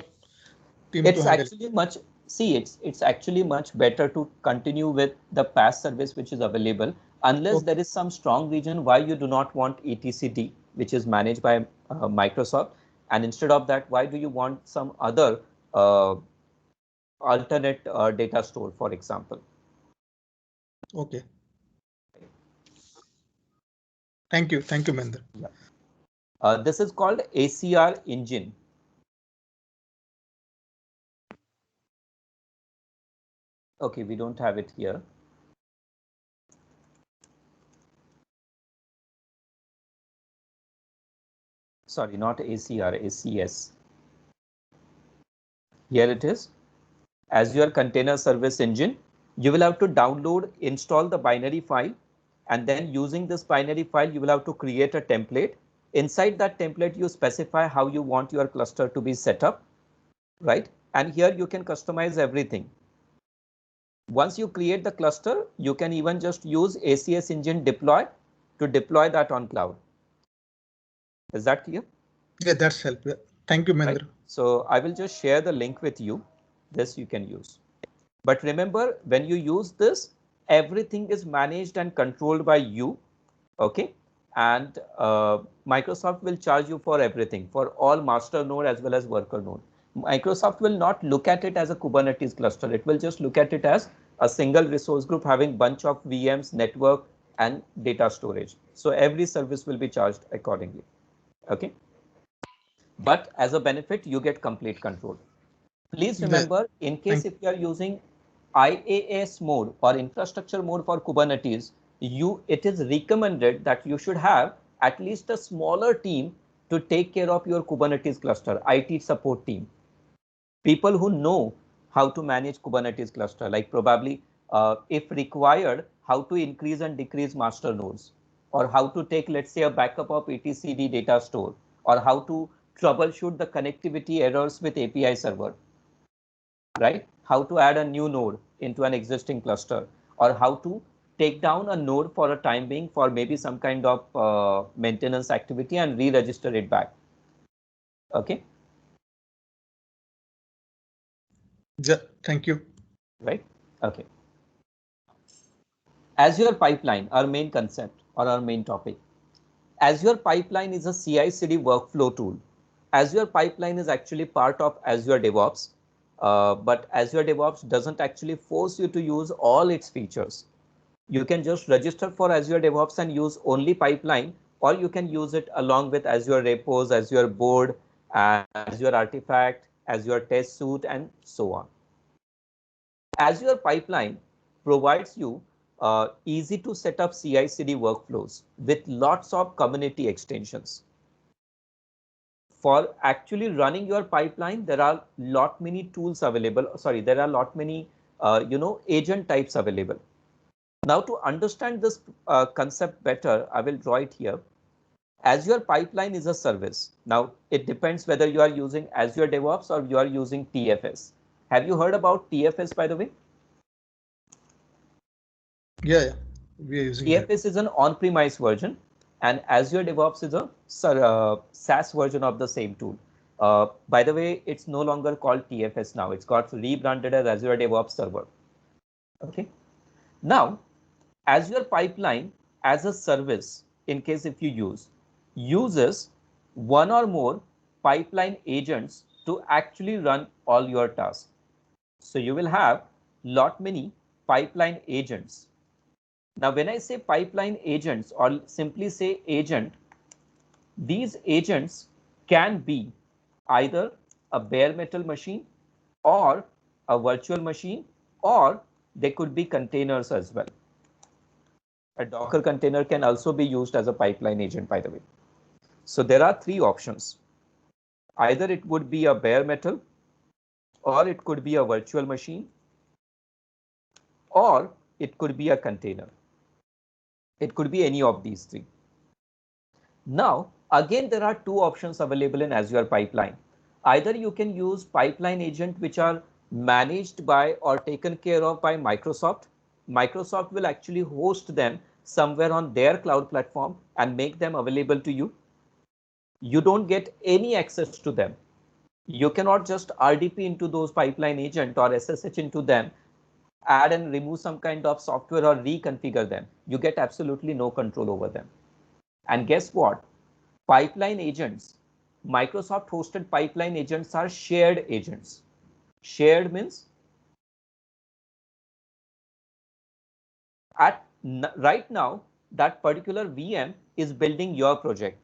team it's to handle. Actually much. See, it's actually much better to continue with the PaaS service which is available, unless there is some strong reason why you do not want etcd, which is managed by Microsoft, and instead of that, why do you want some other alternate data store, for example? Okay. Thank you, Mahendra. Yeah. This is called ACR engine. Okay, we don't have it here. Sorry, not ACR, ACS. Here it is. Azure Container Service Engine. You will have to download, install the binary file, and then using this binary file, you will have to create a template. Inside that template, you specify how you want your cluster to be set up, right? And here you can customize everything. Once you create the cluster, you can even just use ACS engine deploy to deploy that on cloud. Is that clear? Yeah, that's helpful. Thank you, Mahendra. Right. So I will just share the link with you. This you can use. But remember, when you use this, everything is managed and controlled by you. Okay. And Microsoft will charge you for everything, for all master node as well as worker node. Microsoft will not look at it as a Kubernetes cluster. It will just look at it as a single resource group having bunch of VMs, network, and data storage. So every service will be charged accordingly. Okay. But as a benefit, you get complete control. Please remember, in case if you are using IaaS mode or infrastructure mode for Kubernetes, it is recommended that you should have at least a smaller team to take care of your Kubernetes cluster, IT support team. People who know how to manage Kubernetes cluster, like probably if required, how to increase and decrease master nodes, or how to take, let's say, a backup of etcd data store, or how to troubleshoot the connectivity errors with API server, right? How to add a new node into an existing cluster, or how to take down a node for a time being for maybe some kind of maintenance activity and re-register it back. Okay. Yeah, thank you. Right. Okay. Azure Pipeline, our main concept or our main topic. Azure Pipeline is a CI/CD workflow tool. Azure Pipeline is actually part of Azure DevOps, but Azure DevOps doesn't actually force you to use all its features. You can just register for Azure DevOps and use only pipeline, or you can use it along with Azure Repos, Azure Board, Azure Artifact, Azure Test Suite, and so on. Azure Pipeline provides you easy to set up CI/CD workflows with lots of community extensions. For actually running your pipeline, there are lot many tools available. Sorry, there are lot many agent types available. Now, to understand this concept better, I will draw it here. Azure Pipeline is a service. Now, it depends whether you are using Azure DevOps or you are using TFS. Have you heard about TFS, by the way? Yeah, we are using TFS is an on-premise version, and Azure DevOps is a SaaS version of the same tool. By the way, it's no longer called TFS now. It's got rebranded as Azure DevOps Server. Okay. Now, Azure Pipeline as a service, in case if you uses one or more pipeline agents to actually run all your tasks. So you will have lot many pipeline agents. Now, when I say pipeline agents or simply say agent, these agents can be either a bare metal machine or a virtual machine, or they could be containers as well. A Docker container can also be used as a pipeline agent, by the way. So there are three options. Either it would be a bare metal, or it could be a virtual machine, or it could be a container. It could be any of these three. Now, again, there are two options available in Azure Pipeline. Either you can use pipeline agent which are managed by or taken care of by Microsoft. Microsoft will actually host them somewhere on their cloud platform and make them available to you. You don't get any access to them. You cannot just RDP into those pipeline agent or SSH into them, add and remove some kind of software or reconfigure them. You get absolutely no control over them. And guess what? Pipeline agents, Microsoft hosted pipeline agents are shared agents. Shared means right now, that particular VM is building your project.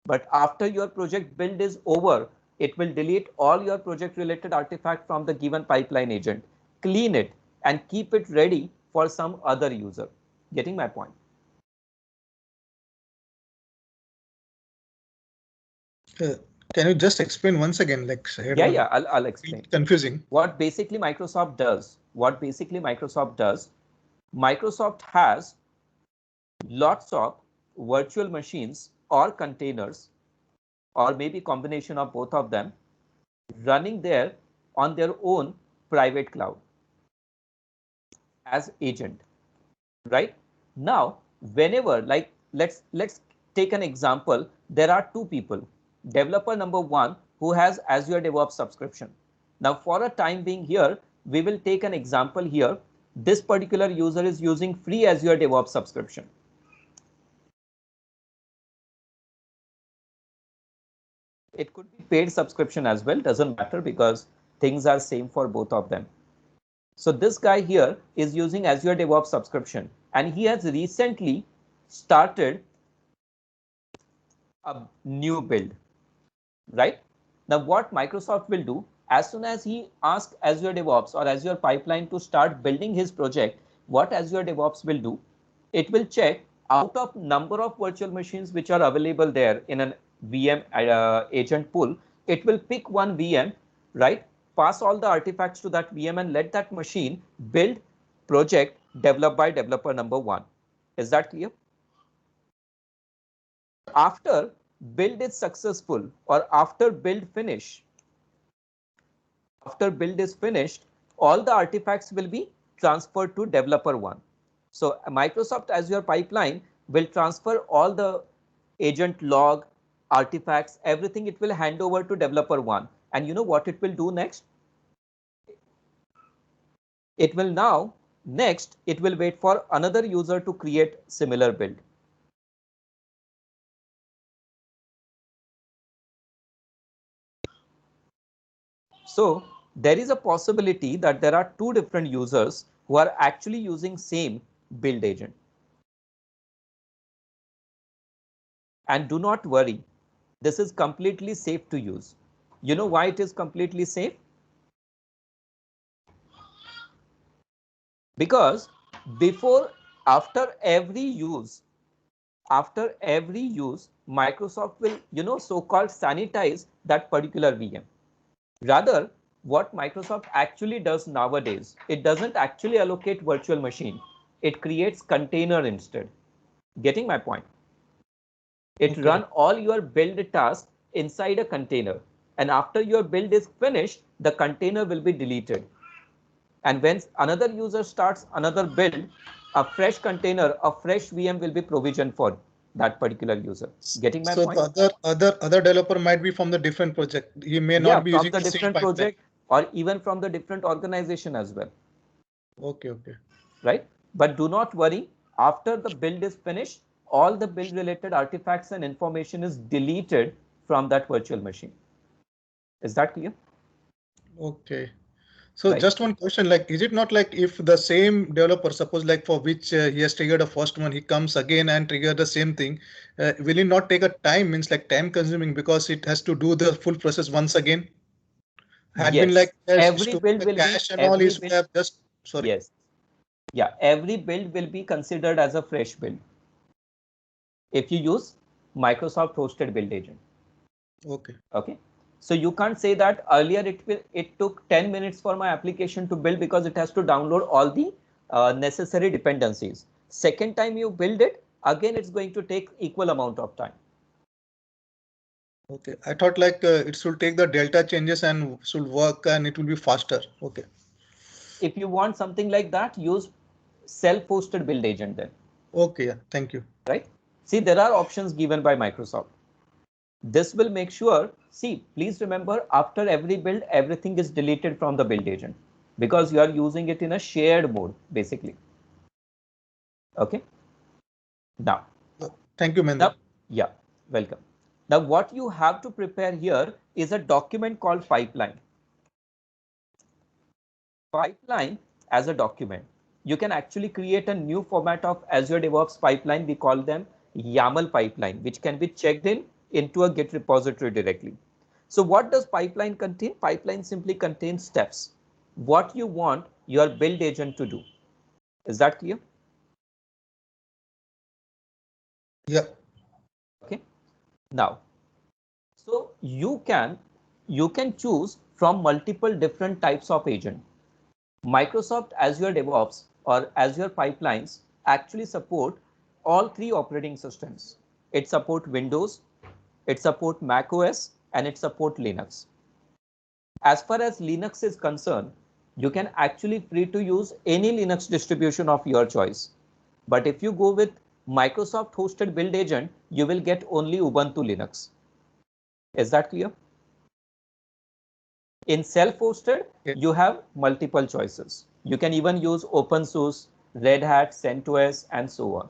But after your project build is over, it will delete all your project related artifact from the given pipeline agent, clean it, and keep it ready for some other user. Getting my point? Can you just explain once again? Like, yeah, I'll explain. Confusing. What basically Microsoft does, Microsoft has lots of virtual machines or containers, or maybe combination of both of them, running there on their own private cloud as agent. Right now, whenever, like, let's take an example. There are two people. Developer number one who has Azure DevOps subscription. Now, for a time being here, we will take an example here. This particular user is using free Azure DevOps subscription. It could be paid subscription as well, doesn't matter because things are same for both of them. So this guy here is using Azure DevOps subscription, and he has recently started a new build, right? Now what Microsoft will do, as soon as he asks Azure DevOps or Azure Pipeline to start building his project, what Azure DevOps will do, it will check out of number of virtual machines which are available there in an VM agent pool, it will pick one VM, right? Pass all the artifacts to that VM and let that machine build project developed by developer number 1. Is that clear? After build is successful or after build finish, after build is finished, all the artifacts will be transferred to developer 1. So Microsoft Azure Pipeline will transfer all the agent log, artifacts, everything it will hand over to developer 1. And you know what it will do next? It will now, next, it will wait for another user to create similar build. So there is a possibility that there are two different users who are actually using same build agent. And do not worry, this is completely safe to use. You know why it is completely safe? Because after every use, Microsoft will, so-called sanitize that particular VM. Rather, what Microsoft actually does nowadays, it doesn't actually allocate virtual machine. It creates container instead. Getting my point? It run all your build tasks inside a container. And after your build is finished, the container will be deleted. And when another user starts another build, a fresh container, a fresh VM will be provisioned for that particular user. Getting my point? So other developer might be from the different project. He may not be using the different project or even from the different organization as well. Okay. Right? But do not worry. After the build is finished, all the build related artifacts and information is deleted from that virtual machine. Is that clear? Okay. So just one question, like, is it not like if the same developer, suppose like for which he has triggered a first one, he comes again and trigger the same thing, will it not take a time, means like time consuming because it has to do the full process once again? Had been like every build will be and all is just sorry. Yes. Yeah, every build will be considered as a fresh build if you use Microsoft hosted build agent. Okay. So you can't say that earlier it took 10 minutes for my application to build because it has to download all the necessary dependencies. Second time you build it, again it's going to take equal amount of time. Okay, I thought like it should take the delta changes and should work and it will be faster. Okay. If you want something like that, use self-hosted build agent then. Okay, yeah, thank you. Right. See, there are options given by Microsoft. This will make sure, see, please remember after every build, everything is deleted from the build agent because you are using it in a shared mode, basically. Okay. Now. Thank you, Mahendra. Yeah, welcome. Now, what you have to prepare here is a document called pipeline. Pipeline as a document. You can actually create a new format of Azure DevOps pipeline. We call them YAML pipeline, which can be checked into a Git repository directly. So what does pipeline contain? Pipeline simply contains steps. What you want your build agent to do. Is that clear? Yeah. Okay. Now, so you can choose from multiple different types of agent. Microsoft Azure DevOps or Azure Pipelines actually support all three operating systems. It supports Windows, it supports Mac OS, and it supports Linux. As far as Linux is concerned, you can actually free to use any Linux distribution of your choice. But if you go with Microsoft hosted build agent, you will get only Ubuntu Linux. Is that clear? In self-hosted, you have multiple choices. You can even use OpenSUSE, Red Hat, CentOS, and so on.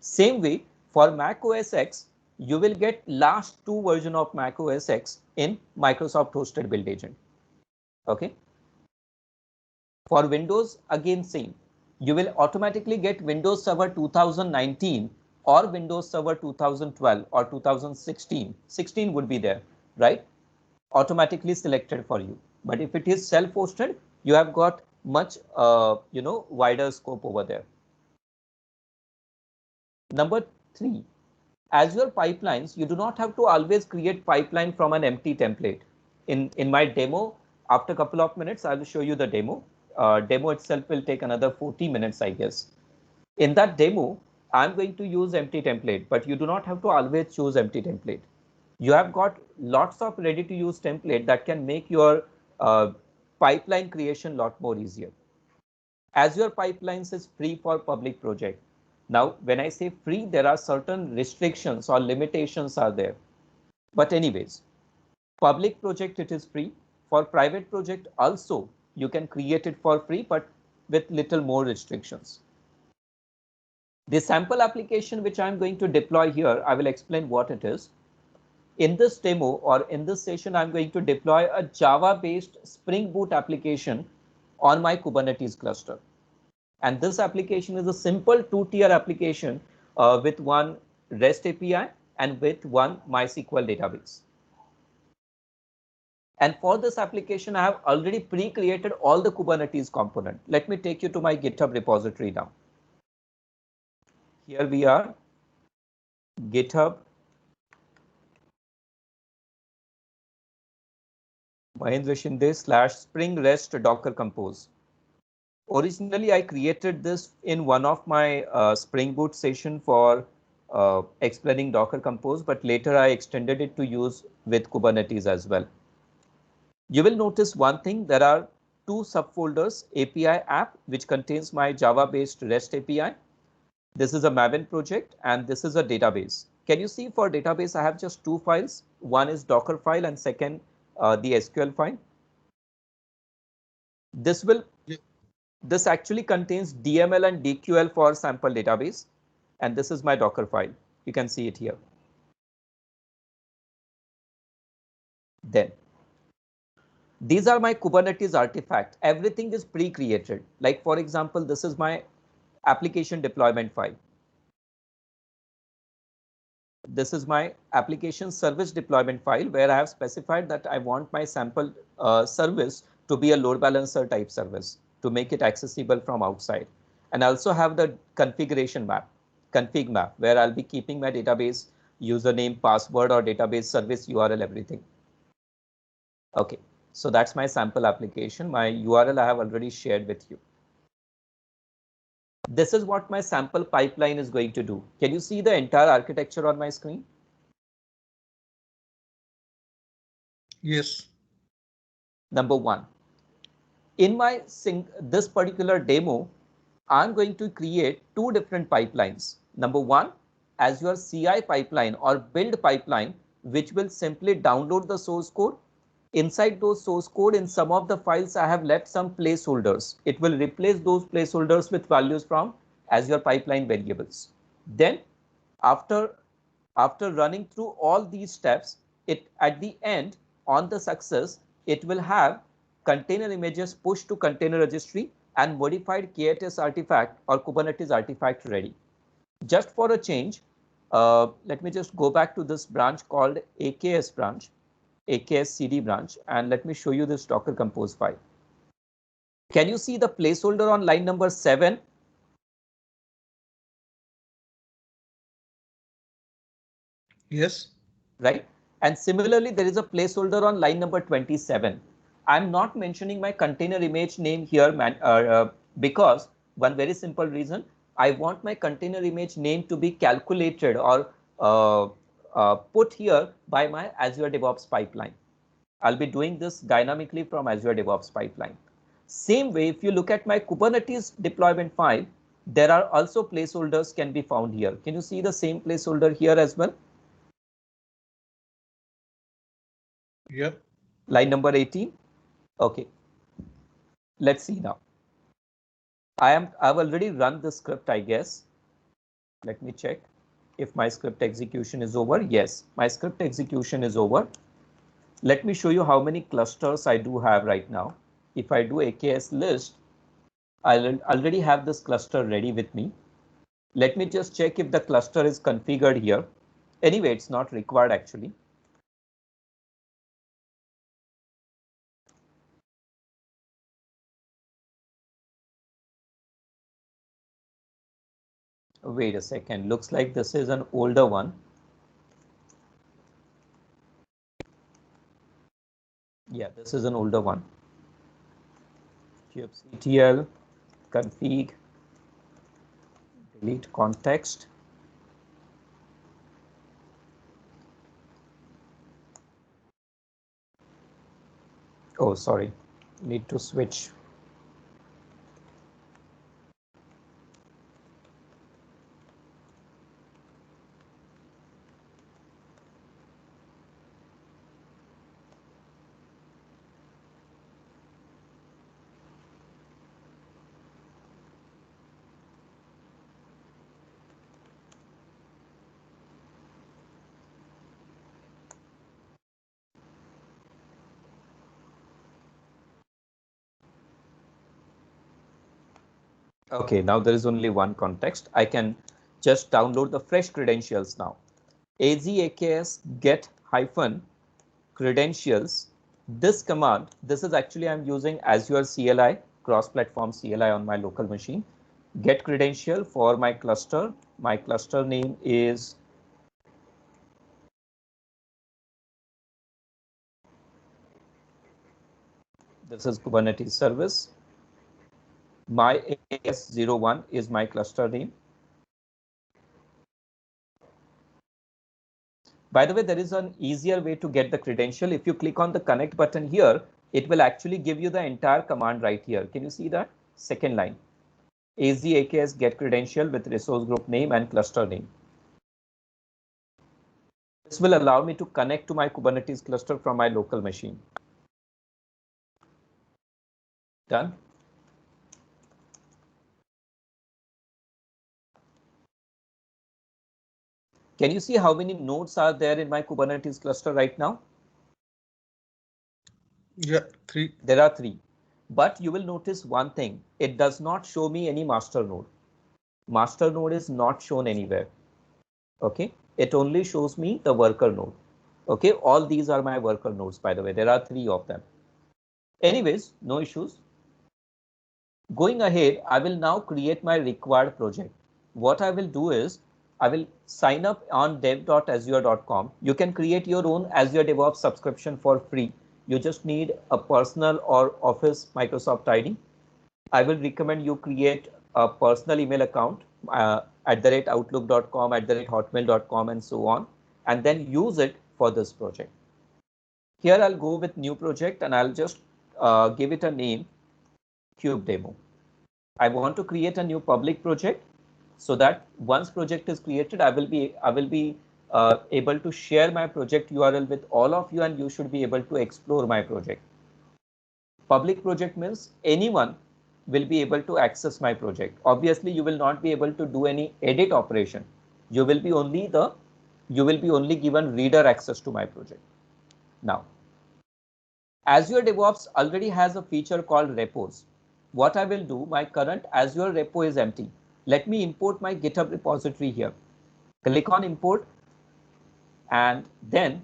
Same way, for Mac OS X, you will get last 2 version of Mac OS X in Microsoft hosted build agent. Okay. For Windows, again same. You will automatically get Windows Server 2019 or Windows Server 2012 or 2016. 16 would be there, right? Automatically selected for you. But if it is self-hosted, you have got much, wider scope over there. Number 3, Azure pipelines, you do not have to always create pipeline from an empty template. In my demo, after a couple of minutes, I will show you the demo. Demo itself will take another 40 minutes, I guess. In that demo, I'm going to use empty template, but you do not have to always choose empty template. You have got lots of ready to use template that can make your pipeline creation lot more easier. Azure Pipelines is free for public project. Now, when I say free, there are certain restrictions or limitations are there. But anyways, public project, it is free. For private project also, you can create it for free, but with little more restrictions. The sample application which I'm going to deploy here, I will explain what it is. In this demo or in this session, I'm going to deploy a Java-based Spring Boot application on my Kubernetes cluster. And this application is a simple 2-tier application with one REST API and with one MySQL database. And for this application, I have already pre-created all the Kubernetes component. Let me take you to my GitHub repository now. Here we are, GitHub. Mahendra Shinde / Spring REST Docker Compose. Originally, I created this in one of my Spring Boot session for explaining Docker Compose, but later I extended it to use with Kubernetes as well. You will notice one thing, there are 2 subfolders, API app, which contains my Java-based REST API. This is a Maven project and this is a database. Can you see for database, I have just 2 files. One is Docker file and second, the SQL file. This actually contains DML and DQL for sample database. And this is my Docker file. You can see it here. Then these are my Kubernetes artifact. Everything is pre-created. Like for example, this is my application deployment file. This is my application service deployment file where I have specified that I want my sample service to be a load balancer type service to make it accessible from outside. And I also have the configuration map, config map, where I'll be keeping my database username, password, or database service URL, everything. Okay, so that's my sample application. My URL I have already shared with you. This is what my sample pipeline is going to do. Can you see the entire architecture on my screen? Yes. Number 1, in my this particular demo, I'm going to create 2 different pipelines. Number 1, Azure CI pipeline or build pipeline, which will simply download the source code. Inside those source code, in some of the files, I have left some placeholders. It will replace those placeholders with values from Azure pipeline variables. Then after running through all these steps, it at the end on the success, it will have container images pushed to container registry and modified KTS artifact or Kubernetes artifact ready. Just for a change, let me just go back to this branch called AKS branch, AKS CD branch, and let me show you this Docker Compose file. Can you see the placeholder on line number 7? Yes. Right. And similarly, there is a placeholder on line number 27. I'm not mentioning my container image name here because one very simple reason, I want my container image name to be calculated or put here by my Azure DevOps pipeline. I'll be doing this dynamically from Azure DevOps pipeline. Same way, if you look at my Kubernetes deployment file, there are also placeholders can be found here. Can you see the same placeholder here as well? Yep. Line number 18. Okay. Let's see now. I've already run the script, I guess. Let me check. if my script execution is over. Yes, my script execution is over. Let me show you how many clusters I do have right now. If I do AKS list, I'll already have this cluster ready with me. Let me just check if the cluster is configured here. Anyway, it's not required actually. Wait a second, looks like this is an older one. Yeah, this is an older one. kubectl config delete context. Oh, sorry, need to switch. Okay, now there is only one context. I can just download the fresh credentials now. AZAKS get hyphen credentials. This command, this is actually I'm using Azure CLI, cross-platform CLI on my local machine. Get credential for my cluster. My cluster name is this is Kubernetes service. My AS01 is my cluster name. By the way, there is an easier way to get the credential. If you click on the connect button here, it will actually give you the entire command right here. Can you see that? Second line. AZAKS get credential with resource group name and cluster name. This will allow me to connect to my Kubernetes cluster from my local machine. Done. Can you see how many nodes are there in my Kubernetes cluster right now? Yeah, 3. There are 3. But you will notice one thing. It does not show me any master node. Master node is not shown anywhere. Okay. It only shows me the worker node. Okay. All these are my worker nodes, by the way. There are 3 of them. Anyways, no issues. Going ahead, I will now create my required project. What I will do is I will sign up on dev.azure.com. You can create your own Azure DevOps subscription for free. You just need a personal or Office Microsoft ID. I will recommend you create a personal email account @outlook.com, @hotmail.com, and so on, and then use it for this project. Here I'll go with new project and I'll just give it a name, Cube Demo. I want to create a new public project so that once project is created, I will be able to share my project URL with all of you, and you should be able to explore my project. Public project means anyone will be able to access my project. Obviously, you will not be able to do any edit operation. You will be only given reader access to my project. Now, Azure DevOps already has a feature called repos. What I will do, my current Azure repo is empty. Let me import my GitHub repository here. Click on import and then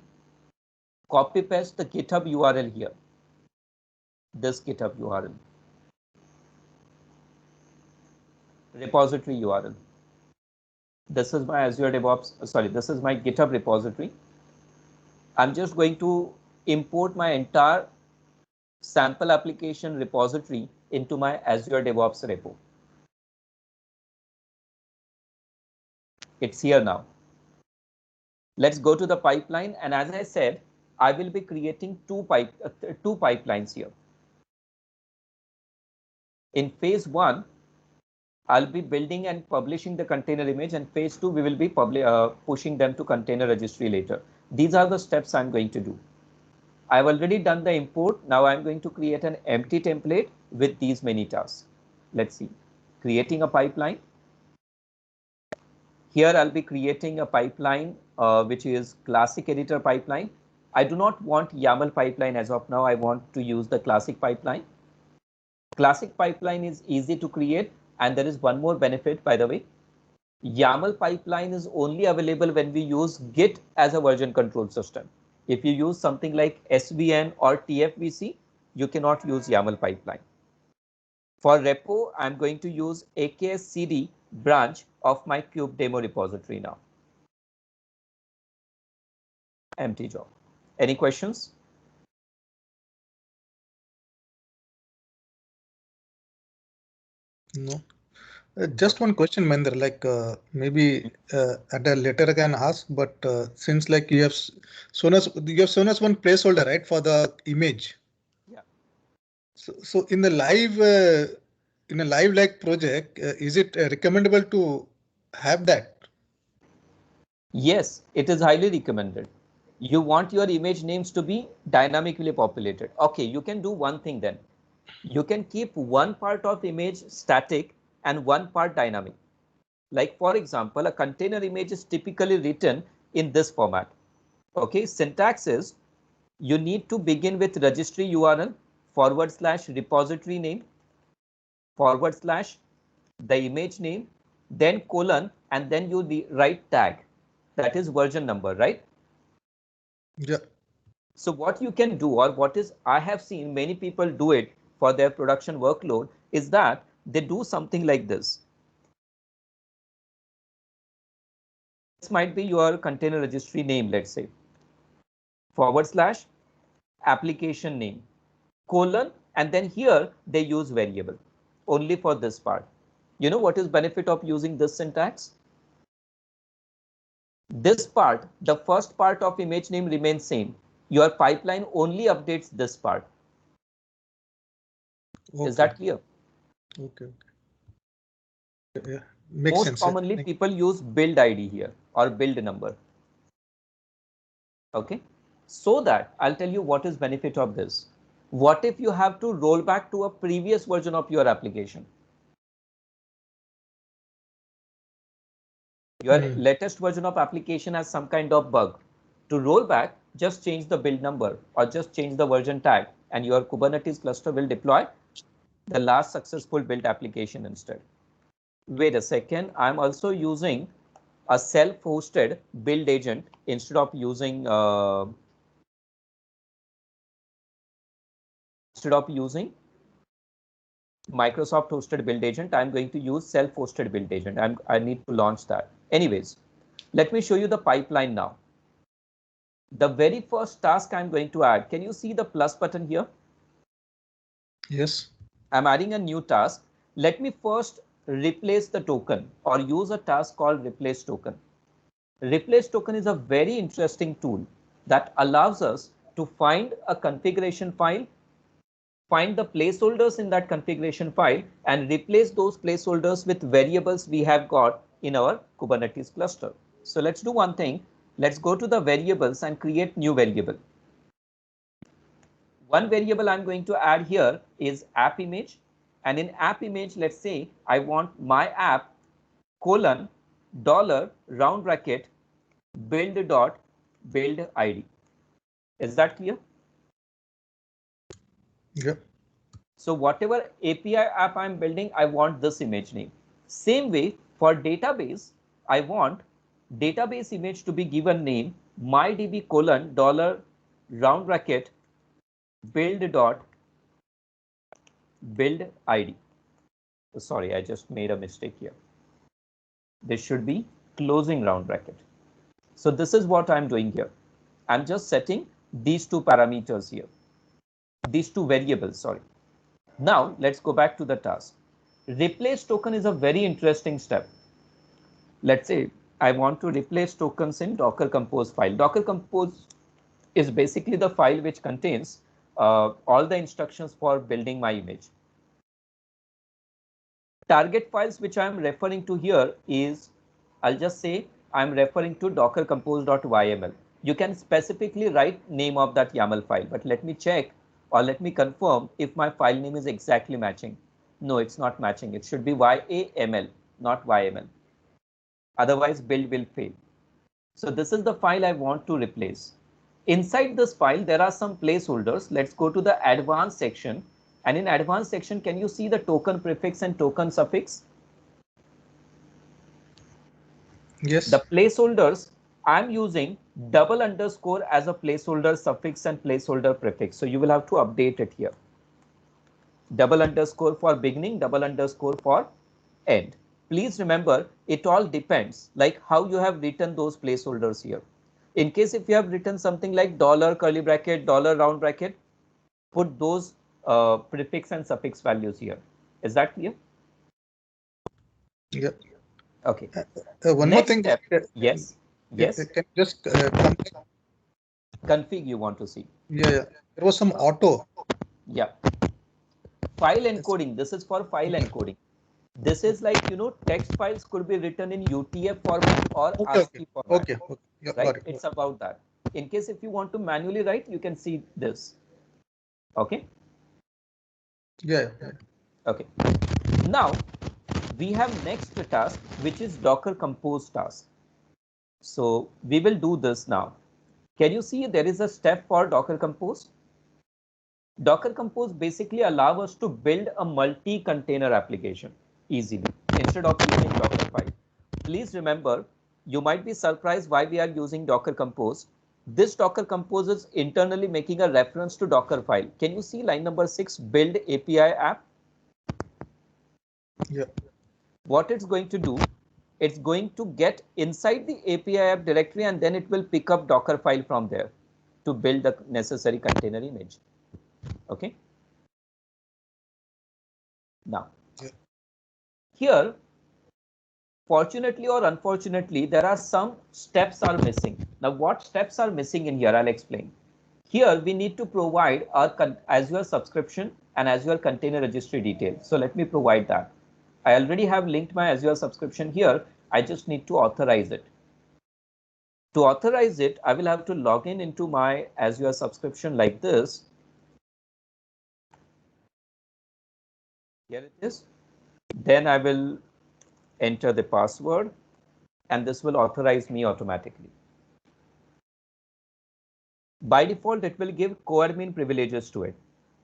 copy paste the GitHub URL here. This GitHub URL. Repository URL. This is my Azure DevOps, this is my GitHub repository. I'm just going to import my entire sample application repository into my Azure DevOps repo. It's here now. Let's go to the pipeline. And as I said, I will be creating two pipelines here. In phase 1, I'll be building and publishing the container image, and phase 2, we will be pushing them to container registry later. These are the steps I'm going to do. I've already done the import. Now I'm going to create an empty template with these many tasks. Let's see. Creating a pipeline. Here I'll be creating a pipeline, which is classic editor pipeline. I do not want YAML pipeline as of now. I want to use the classic pipeline. Classic pipeline is easy to create, and there is one more benefit, by the way. YAML pipeline is only available when we use Git as a version control system. If you use something like SVN or TFVC, you cannot use YAML pipeline. For repo, I'm going to use AKS CD branch of my Cube demo repository now. Empty job. Any questions? No. Just one question, Mahendra, like maybe at a later I can ask, but since like you have shown us one placeholder, right, for the image. Yeah. So in the live in a live like project, is it recommendable to have that? Yes, it is highly recommended. You want your image names to be dynamically populated. Okay, you can do one thing then. You can keep one part of image static and one part dynamic. Like for example, a container image is typically written in this format. Okay, syntax is you need to begin with registry URL / repository name / the image name, then colon, and then you write tag. That is version number, right? Yeah. So what you can do, or what is I have seen many people do it for their production workload, is that they do something like this. This might be your container registry name, let's say, / application name, colon, and then here they use variable only for this part. You know what is benefit of using this syntax? This part, the first part of image name remains same. Your pipeline only updates this part. Okay. Is that clear? Okay. Yeah. Makes Most sense. commonly people use build ID here or build number. Okay. So that I'll tell you what is benefit of this. What if you have to roll back to a previous version of your application? Your latest version of application has some kind of bug. To roll back, just change the build number or just change the version tag, and your Kubernetes cluster will deploy the last successful built application instead. Wait a second, I'm also using a self-hosted build agent instead of using Microsoft hosted build agent. I'm going to use self-hosted build agent. I need to launch that. Anyways, let me show you the pipeline now. The very first task I'm going to add, can you see the plus button here? Yes. I'm adding a new task. Let me first replace the token or use a task called replace token. Replace token is a very interesting tool that allows us to find a configuration file, find the placeholders in that configuration file, and replace those placeholders with variables we have got in our Kubernetes cluster. So let's do one thing. Let's go to the variables and create new variable. One variable I'm going to add here is app image. And in app image, let's say I want my app colon $round bracket build ID. Is that clear? Yeah. So whatever API app I'm building, I want this image name. Same way for database, I want database image to be given name mydb colon $round bracket build ID. Sorry, I just made a mistake here. This should be closing round bracket. So this is what I'm doing here. I'm just setting these two parameters here, these two variables, sorry. Now let's go back to the task. Replace token is a very interesting step. Let's say I want to replace tokens in Docker Compose file. Docker Compose is basically the file which contains all the instructions for building my image. Target files which I am referring to here is, I'll just say I'm referring to docker compose.yml. You can specifically write name of that YAML file, but let me check or let me confirm if my file name is exactly matching. No, it's not matching. It should be YAML, not YML. Otherwise build will fail. So this is the file I want to replace. Inside this file, there are some placeholders. Let's go to the advanced section. And in advanced section, can you see the token prefix and token suffix? Yes. The placeholders, I'm using double underscore as a placeholder suffix and placeholder prefix. So you will have to update it here. Double underscore for beginning, double underscore for end. Please remember, it all depends like how you have written those placeholders here. In case if you have written something like dollar curly bracket, dollar round bracket, put those prefix and suffix values here. Is that clear? Yeah. Okay. One Next more thing. step. Yes. Yes. Can you just Config you want to see. Yeah. There was some auto. Yeah. File encoding. This is for file encoding. This is like, text files could be written in UTF format or ASCII format. Okay. Yeah, right? got it. It's about that. In case if you want to manually write, you can see this. Okay. Yeah. Okay. Now we have next task, which is Docker Compose task. So we will do this now. Can you see there is a step for Docker Compose? Docker Compose basically allows us to build a multi-container application easily instead of using Dockerfile. Please remember, you might be surprised why we are using Docker Compose. This Docker Compose is internally making a reference to Dockerfile. Can you see line number 6, build API app? Yeah. What it's going to do, it's going to get inside the API app directory and then it will pick up Dockerfile from there to build the necessary container image. Okay. Now, here, fortunately or unfortunately, there are some steps are missing. Now, what steps are missing in here? I'll explain. Here, we need to provide our Azure subscription and Azure container registry details. So let me provide that. I already have linked my Azure subscription here. I just need to authorize it. To authorize it, I will have to log in into my Azure subscription like this. Here it is. Then I will enter the password and this will authorize me automatically. By default, it will give co-admin privileges to it.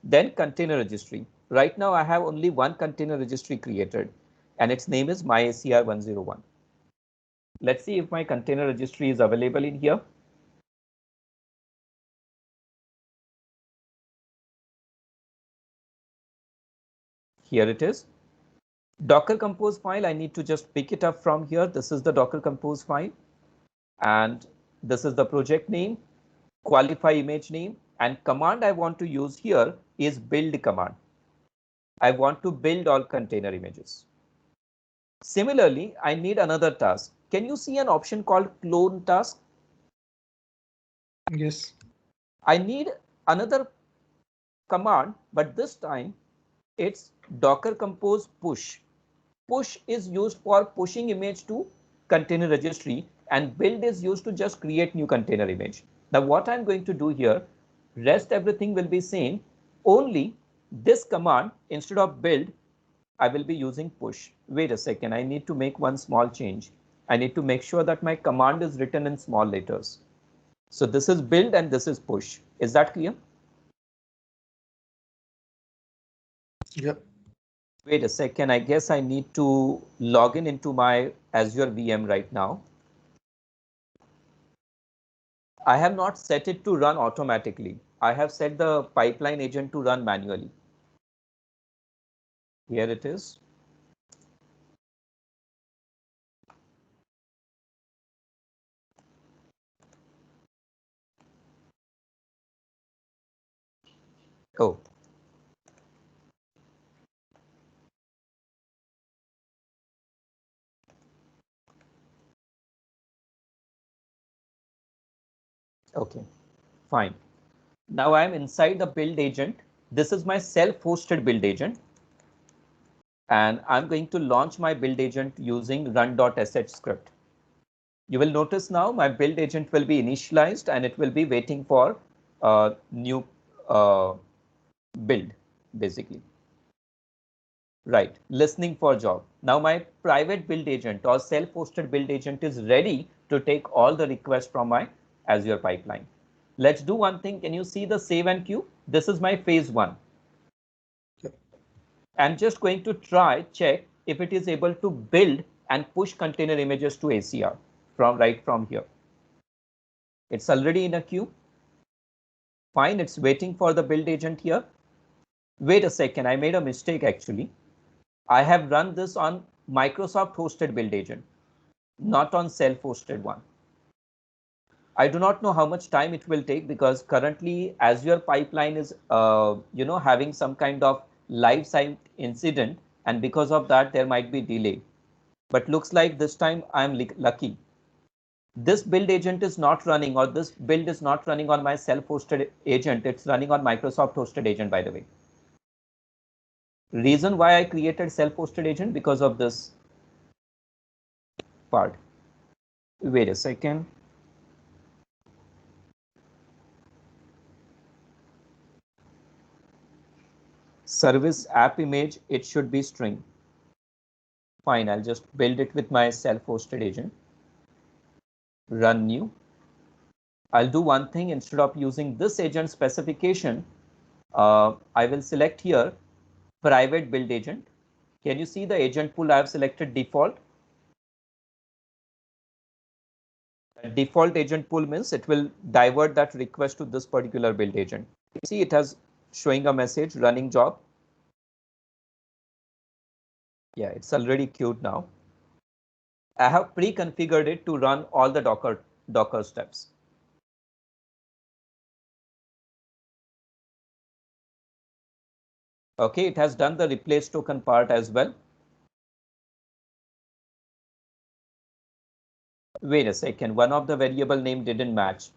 Then container registry. Right now, I have only one container registry created and its name is myACR101. Let's see if my container registry is available in here. Here it is. Docker Compose file, I need to just pick it up from here. This is the Docker Compose file. And this is the project name, qualify image name, and command I want to use here is build command. I want to build all container images. Similarly, I need another task. Can you see an option called clone task? Yes. I need another command, but this time it's Docker Compose push. Push is used for pushing image to container registry and build is used to just create new container image. Now what I'm going to do here, rest everything will be same, only this command instead of build, I will be using push. Wait a second, I need to make one small change. I need to make sure that my command is written in small letters. So this is build and this is push. Is that clear? Yep. Wait a second, I guess I need to log in into my Azure VM right now. I have not set it to run automatically. I have set the pipeline agent to run manually. Here it is. Oh. Okay, fine. Now I am inside the build agent. This is my self-hosted build agent. And I'm going to launch my build agent using run.sh script. You will notice now my build agent will be initialized and it will be waiting for a new build, basically. Right, listening for job. Now my private build agent or self-hosted build agent is ready to take all the requests from my Azure pipeline. Let's do one thing. Can you see the save and queue? This is my phase 1. I'm just going to check if it is able to build and push container images to ACR from here. It's already in a queue. Fine, it's waiting for the build agent here. Wait a second, I made a mistake actually. I have run this on Microsoft hosted build agent, not on self-hosted one. I do not know how much time it will take because currently Azure pipeline is having some kind of live site incident, and because of that there might be delay. But looks like this time I'm lucky. This build agent is not running, or this build is not running on my self-hosted agent. It's running on Microsoft hosted agent, by the way. Reason why I created self-hosted agent because of this part. Wait a second. Service app image, it should be string. Fine, I'll just build it with my self-hosted agent. Run new. I'll do one thing. Instead of using this agent specification, I will select here private build agent. Can you see the agent pool? I have selected default. Default agent pool means it will divert that request to this particular build agent. You see it has showing a message running job. Yeah, it's already queued now. I have pre-configured it to run all the Docker steps. Okay, it has done the replace token part as well. Wait a second, one of the variable name didn't match.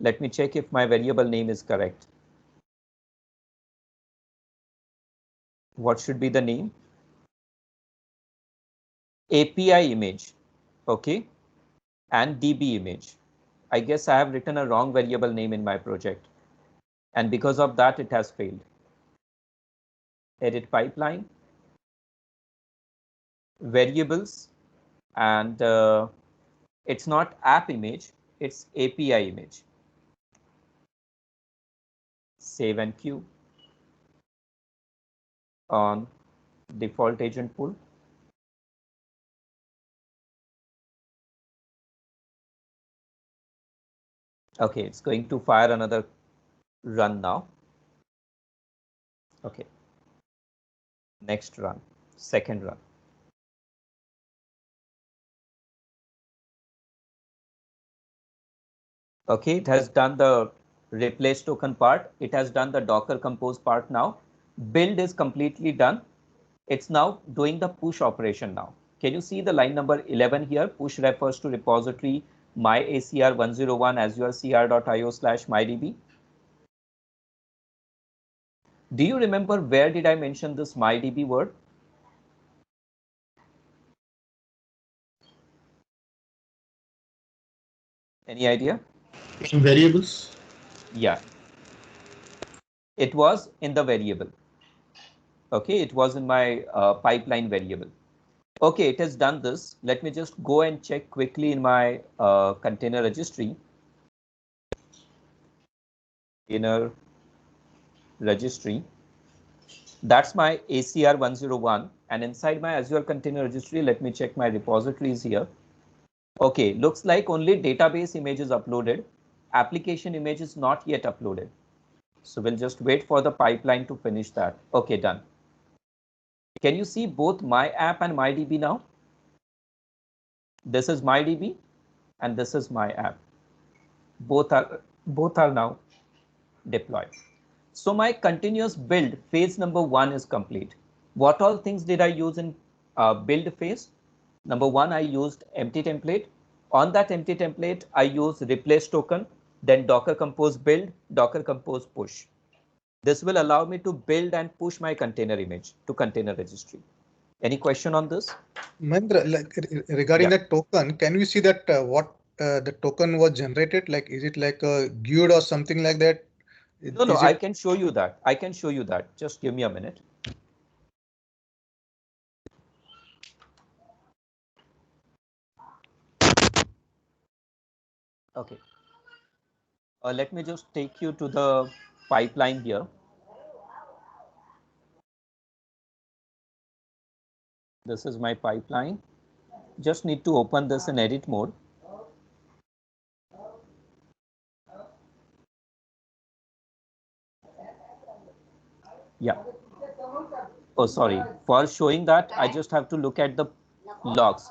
Let me check if my variable name is correct. What should be the name? API image, okay, and DB image. I guess I have written a wrong variable name in my project, and because of that it has failed. Edit pipeline, variables, and it's not app image, it's API image. Save and queue on default agent pool. Okay, it's going to fire another run now. Okay. Next run, second run. Okay, it has done the replace token part. It has done the Docker compose part now. Build is completely done. It's now doing the push operation now. Can you see the line number 11 here? Push refers to repository myACR101 azure.cr.io/mydb. Do you remember where did I mention this mydb word? Any idea? In variables. Yeah. It was in the variable. Okay, it was in my pipeline variable. Okay, it has done this. Let me just go and check quickly in my container registry. Container registry. That's my ACR 101. And inside my Azure Container Registry, let me check my repositories here. Okay, looks like only database image is uploaded. Application image is not yet uploaded. So we'll just wait for the pipeline to finish that. Okay, done. Can you see both my app and MyDB now? This is MyDB and this is my app. Both are now deployed. So my continuous build phase number 1 is complete. What all things did I use in build phase? Number 1, I used empty template. On that empty template, I used replace token, then Docker Compose build, Docker Compose push. This will allow me to build and push my container image to container registry. Any question on this? Mahendra, like regarding that token, can we see that what the token was generated? Like, is it like a GUID or something like that? No, I can show you that. I can show you that. Just give me a minute. Okay. Let me just take you to the pipeline here. This is my pipeline. Just need to open this in edit mode. Yeah. Oh, sorry. For showing that, I just have to look at the logs.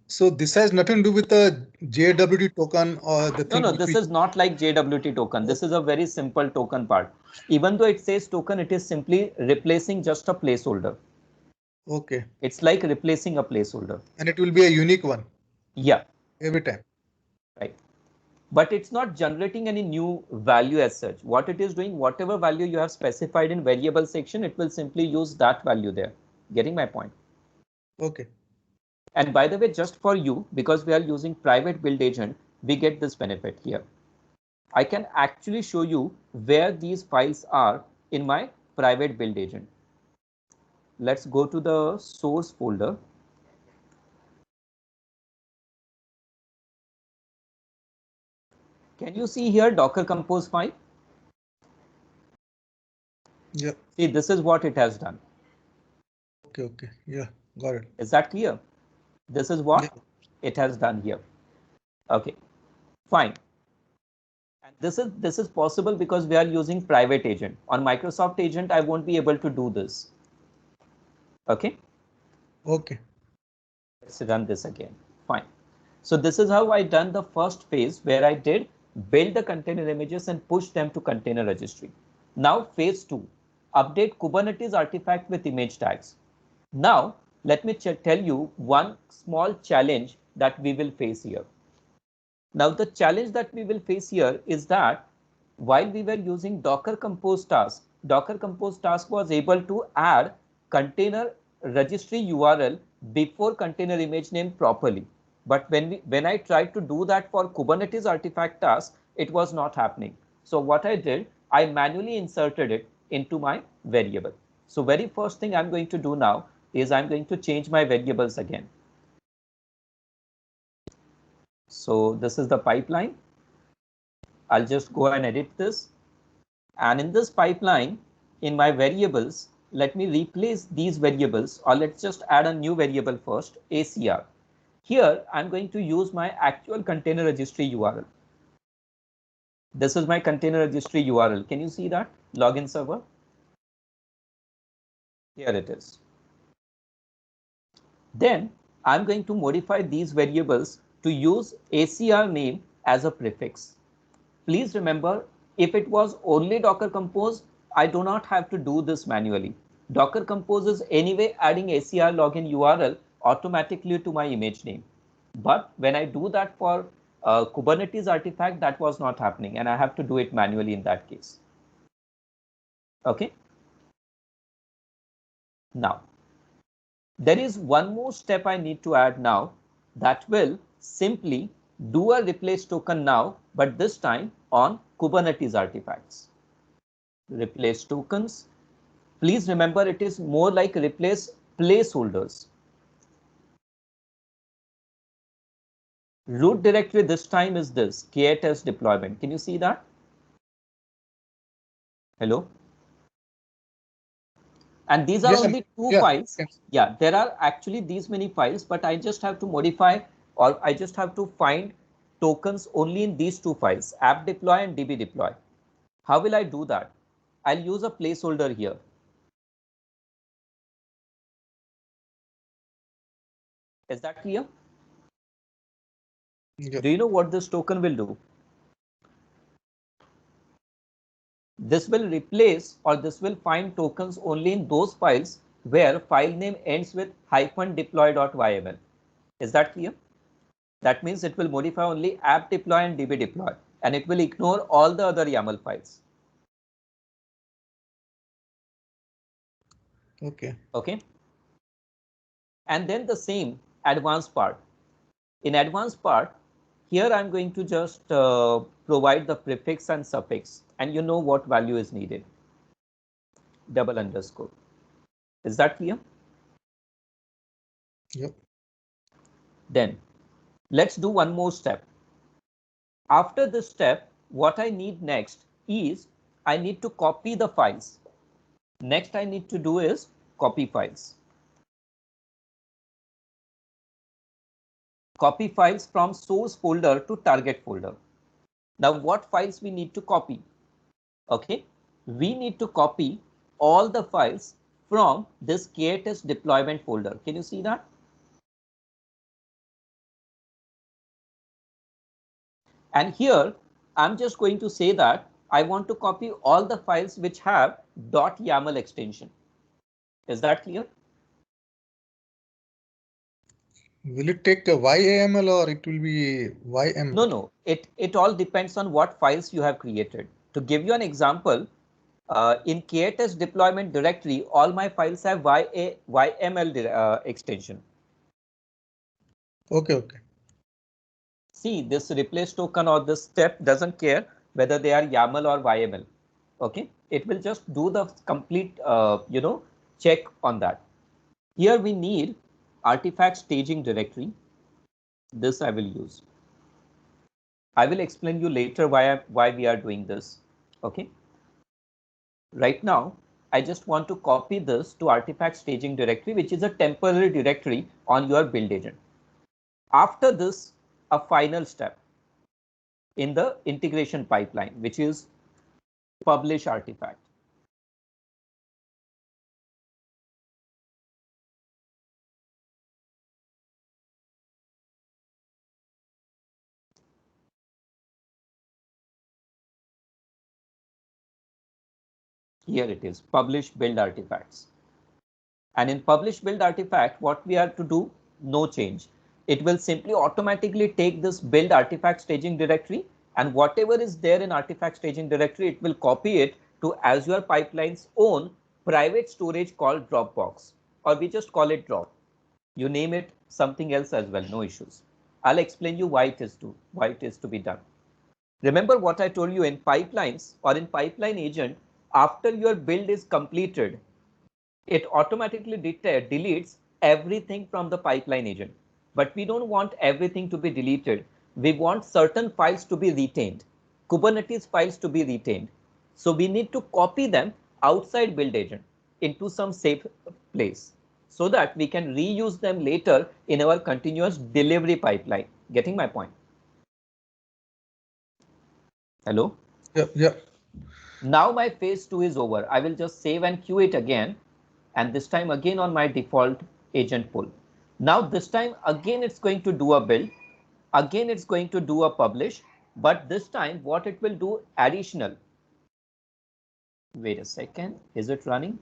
So this has nothing to do with the JWT token or the thing. No, this is not like JWT token. This is a very simple token part. Even though it says token, it is simply replacing just a placeholder. Okay. It's like replacing a placeholder. And it will be a unique one. Yeah. Every time. Right. But it's not generating any new value as such. What it is doing, whatever value you have specified in variable section, it will simply use that value there. Getting my point? Okay. And by the way, just for you, because we are using private build agent, we get this benefit here. I can actually show you where these files are in my private build agent. Let's go to the source folder. Can you see here Docker Compose file? Yeah. See, this is what it has done. Okay. Yeah, got it. Is that clear? This is what it has done here. Okay, fine. And this is possible because we are using private agent. On Microsoft agent, I won't be able to do this. Okay. Okay. Let's run this again. Fine. So this is how I done the first phase where I did build the container images and push them to container registry. Now phase 2, update Kubernetes artifact with image tags. Now let me tell you one small challenge that we will face here. Now the challenge that we will face here is that while we were using Docker Compose task was able to add container registry URL before container image name properly. But when I tried to do that for Kubernetes artifact task, it was not happening. So what I did, I manually inserted it into my variable. So very first thing I'm going to do now is I'm going to change my variables again. So this is the pipeline. I'll just go and edit this. And in this pipeline, in my variables, let me replace these variables, or let's just add a new variable first, ACR. Here, I'm going to use my actual container registry URL. This is my container registry URL. Can you see that? Login server. Here it is. Then I'm going to modify these variables to use ACR name as a prefix. Please remember, if it was only Docker Compose, I do not have to do this manually. Docker Compose is anyway adding ACR login URL automatically to my image name. But when I do that for Kubernetes artifact, that was not happening, and I have to do it manually in that case. Okay. Now, there is one more step I need to add now that will simply do a replace token now, but this time on Kubernetes artifacts. Replace tokens. Please remember, it is more like replace placeholders. Root directory this time is this KTest deployment. Can you see that? Hello? And these are only two files. Yeah, there are actually these many files, but I just have to modify, or I just have to find tokens only in these two files, app deploy and db deploy. How will I do that? I'll use a placeholder here. Is that clear? Yep. Do you know what this token will do? This will replace, or this will find tokens only in those files where file name ends with -deploy.yml. Is that clear? That means it will modify only app deploy and db deploy, and it will ignore all the other YAML files. Okay. Okay. And then the same advanced part. In advanced part, here I'm going to just provide the prefix and suffix, and you know what value is needed. Double underscore. Is that clear? Yep. Then Let's do one more step. After this step, what I need next is I need to copy the files. Next I need to do is copy files. Copy files from source folder to target folder. Now what files we need to copy? Okay, we need to copy all the files from this KTest deployment folder. Can you see that? And here I'm just going to say that I want to copy all the files which have .yaml extension. Is that clear? Will it take a YAML or it will be YML? No. It all depends on what files you have created. To give you an example, in KTest deployment directory, all my files have YML extension. Okay. See, this replace token or this step doesn't care whether they are YAML or YML. Okay, it will just do the complete, check on that. Here we need artifact staging directory. This I will use. I will explain you later why we are doing this. Okay. Right now, I just want to copy this to artifact staging directory, which is a temporary directory on your build agent. After this, a final step in the integration pipeline, which is publish artifact. Here it is, publish build artifacts. And in publish build artifact, what we are to do? No change. It will simply automatically take this build artifact staging directory, and whatever is there in artifact staging directory, it will copy it to Azure Pipeline's own private storage called Dropbox, or we just call it Drop. You name it something else as well, no issues. I'll explain you why it is to be done. Remember what I told you in pipelines or in pipeline agent, after your build is completed, it automatically deletes everything from the pipeline agent. But we don't want everything to be deleted. We want certain files to be retained, Kubernetes files to be retained. So we need to copy them outside build agent into some safe place so that we can reuse them later in our continuous delivery pipeline. Getting my point? Hello? Yep. Now my phase 2 is over. I will just save and queue it again, and this time again on my default agent pool. Now this time again it's going to do a build, again it's going to do a publish, but this time what it will do additional. Wait a second, is it running?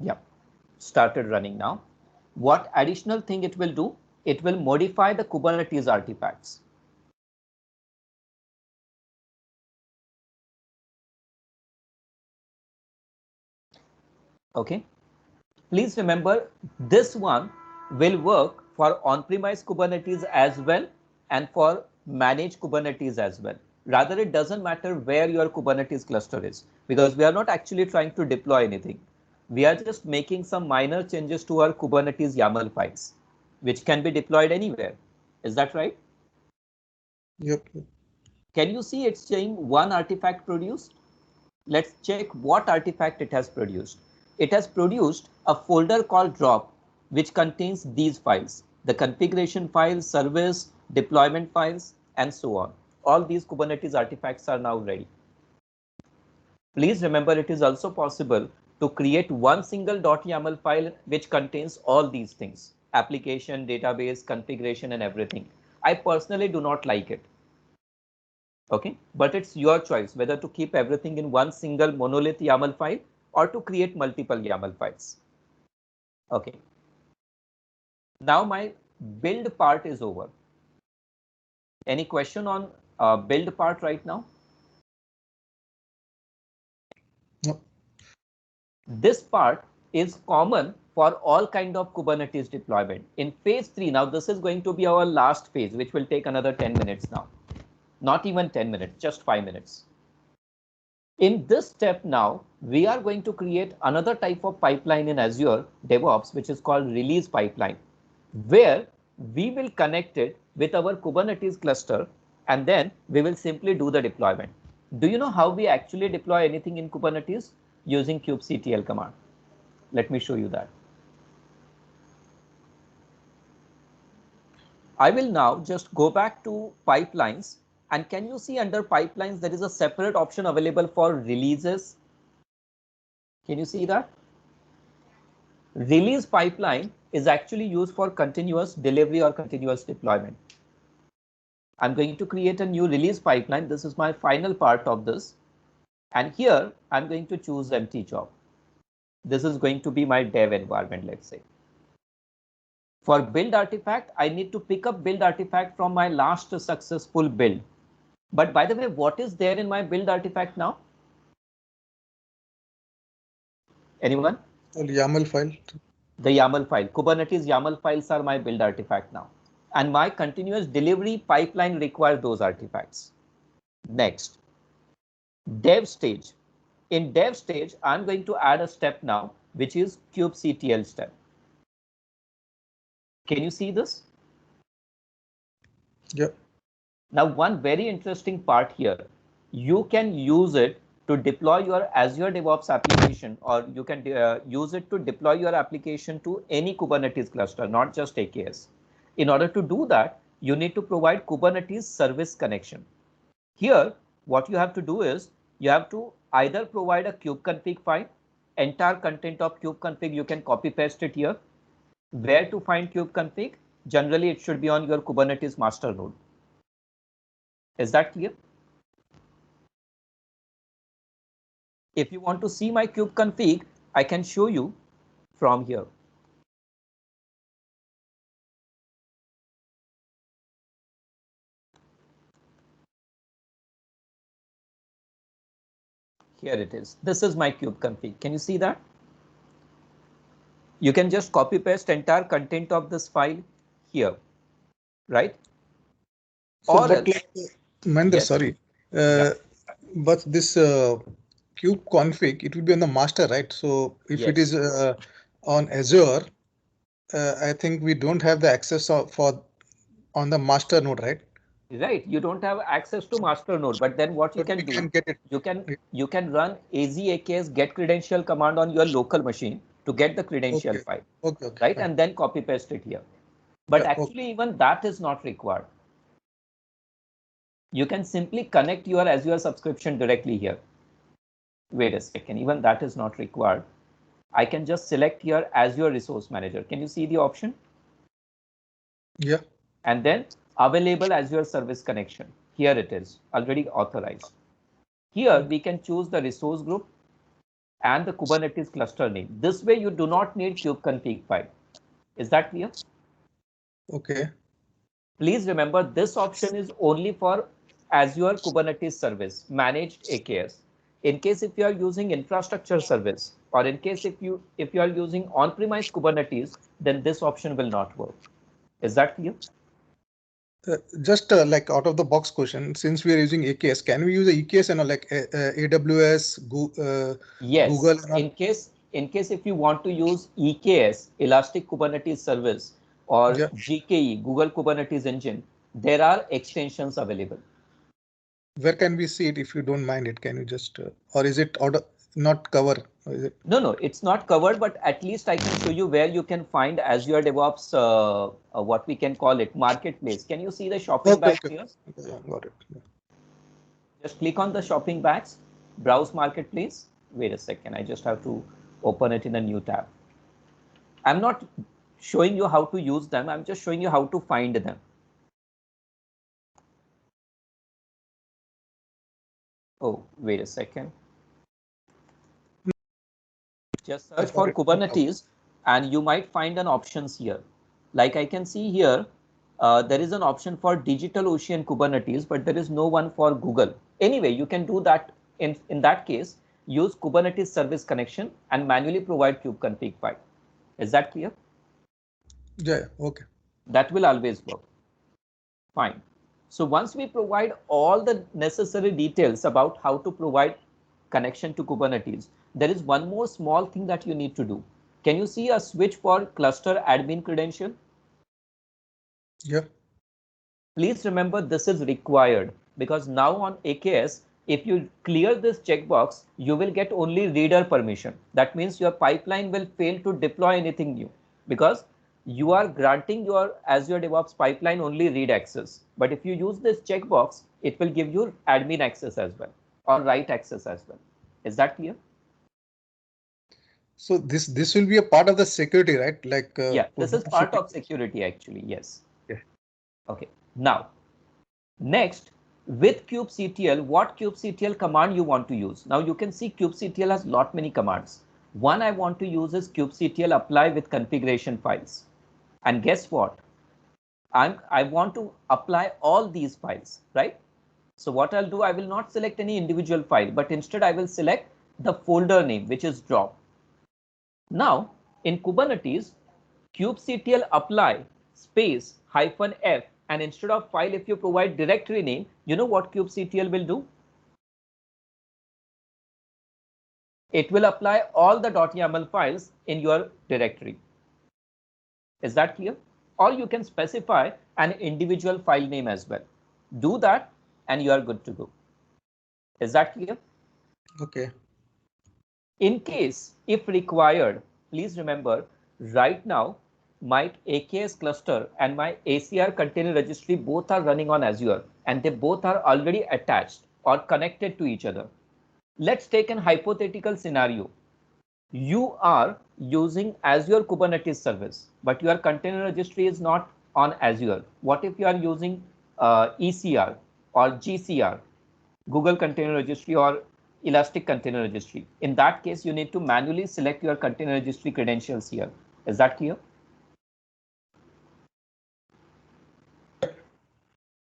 Yep, started running now. What additional thing it will do? It will modify the Kubernetes artifacts. Okay, please remember this one will work for on-premise Kubernetes as well and for managed Kubernetes as well. Rather, it doesn't matter where your Kubernetes cluster is, because we are not actually trying to deploy anything. We are just making some minor changes to our Kubernetes YAML files, which can be deployed anywhere. Is that right? Yep. Can you see it's saying one artifact produced? Let's check what artifact it has produced. It has produced a folder called drop, which contains these files, the configuration files, service, deployment files, and so on. All these Kubernetes artifacts are now ready. Please remember, it is also possible to create one single .yaml file which contains all these things, application, database, configuration, and everything. I personally do not like it. Okay, but it's your choice whether to keep everything in one single monolith YAML file or to create multiple YAML files. Okay. Now my build part is over. Any question on build part right now? No. This part is common for all kind of Kubernetes deployment. In phase 3, now this is going to be our last phase, which will take another 10 minutes now. Not even 10 minutes, just 5 minutes. In this step now, we are going to create another type of pipeline in Azure DevOps, which is called release pipeline, where we will connect it with our Kubernetes cluster, and then we will simply do the deployment. Do you know how we actually deploy anything in Kubernetes? Using kubectl command. Let me show you that. I will now just go back to pipelines, and can you see under pipelines there is a separate option available for releases? Can you see that? Release pipeline is actually used for continuous delivery or continuous deployment. I'm going to create a new release pipeline. This is my final part of this. And here I'm going to choose empty job. This is going to be my dev environment, let's say. For build artifact, I need to pick up build artifact from my last successful build. But by the way, what is there in my build artifact now? Anyone? YAML file. The YAML file. Kubernetes YAML files are my build artifact now. And my continuous delivery pipeline requires those artifacts. Next, dev stage. In dev stage, I'm going to add a step now, which is kubectl step. Can you see this? Yep. Now, one very interesting part here, you can use it to deploy your Azure DevOps application, or you can use it to deploy your application to any Kubernetes cluster, not just AKS. In order to do that, you need to provide Kubernetes service connection. Here, what you have to do is you have to either provide a kubeconfig file, entire content of kubeconfig, you can copy paste it here. Where to find kubeconfig? Generally, it should be on your Kubernetes master node. Is that clear? If you want to see my kubeconfig, I can show you from here. Here it is. This is my kubeconfig. Can you see that? You can just copy paste entire content of this file here, right? So, or but else, like, Mahendra, yes. sorry, Yeah. but this kube config, it will be on the master, right? So if it Yes. is on Azure, I think we don't have the access for on the master node, right? Right. You don't have access to master node, but then what you But can we do, can get it. you can run AZAKS get credential command on your local machine to get the credential Okay. file, Okay. right? Fine. And then copy paste it here. But Yeah, actually, even that is not required. You can simply connect your Azure subscription directly here. Wait a second, even that is not required. I can just select here Azure Resource Manager. Can you see the option? Yeah. And then available Azure Service Connection. Here it is, already authorized. Here we can choose the resource group and the Kubernetes cluster name. This way you do not need kubeconfig file. Is that clear? Okay. Please remember this option is only for Azure Kubernetes service, managed AKS. In case if you are using infrastructure service, or in case if you are using on-premise Kubernetes, then this option will not work. Is that clear? Just like out of the box question, since we are using AKS, can we use the EKS and like AWS, Yes. Google? In case if you want to use EKS, Elastic Kubernetes Service, or Yeah. GKE, Google Kubernetes Engine, there are extensions available. Where can we see it? If you don't mind it, can you just, or is it not cover? Or is it? No, it's not covered, but at least I can show you where you can find Azure DevOps, what we can call it, marketplace. Can you see the shopping bags here? Okay, yeah, got it. Yeah. Just click on the shopping bags, browse marketplace. Wait a second, I just have to open it in a new tab. I'm not showing you how to use them. I'm just showing you how to find them. Oh, wait a second. Just search for Kubernetes and you might find an options here. Like I can see here, there is an option for DigitalOcean Kubernetes, but there is no one for Google. Anyway, you can do that. In that case, use Kubernetes service connection and manually provide kubeconfig file. Is that clear? Yeah, okay. That will always work. Fine. So once we provide all the necessary details about how to provide connection to Kubernetes, there is one more small thing that you need to do. Can you see a switch for cluster admin credential? Yeah. Please remember this is required because now on AKS, if you clear this checkbox, you will get only reader permission. That means your pipeline will fail to deploy anything new because you are granting your Azure DevOps pipeline only read access. But if you use this checkbox, it will give you admin access as well or write access as well. Is that clear? So this will be a part of the security, right? Like yeah, this is part of security actually. Yes. Yeah. Okay. Now, next, with kubectl, what kubectl command you want to use? Now you can see kubectl has many commands. One I want to use is kubectl apply with configuration files. And guess what? I want to apply all these files, right? So what I'll do, I will not select any individual file, but instead I will select the folder name, which is drop. Now, in Kubernetes, kubectl apply space -f, and instead of file, if you provide directory name, you know what kubectl will do? It will apply all the .yaml files in your directory. Is that clear? Or you can specify an individual file name as well. Do that and you are good to go. Is that clear? Okay. In case, if required, please remember, right now, my AKS cluster and my ACR container registry both are running on Azure and they both are already attached or connected to each other. Let's take an hypothetical scenario. You are using Azure Kubernetes service, but your container registry is not on Azure. What if you are using ECR or GCR, Google Container Registry or Elastic Container Registry? In that case, you need to manually select your container registry credentials here. Is that clear?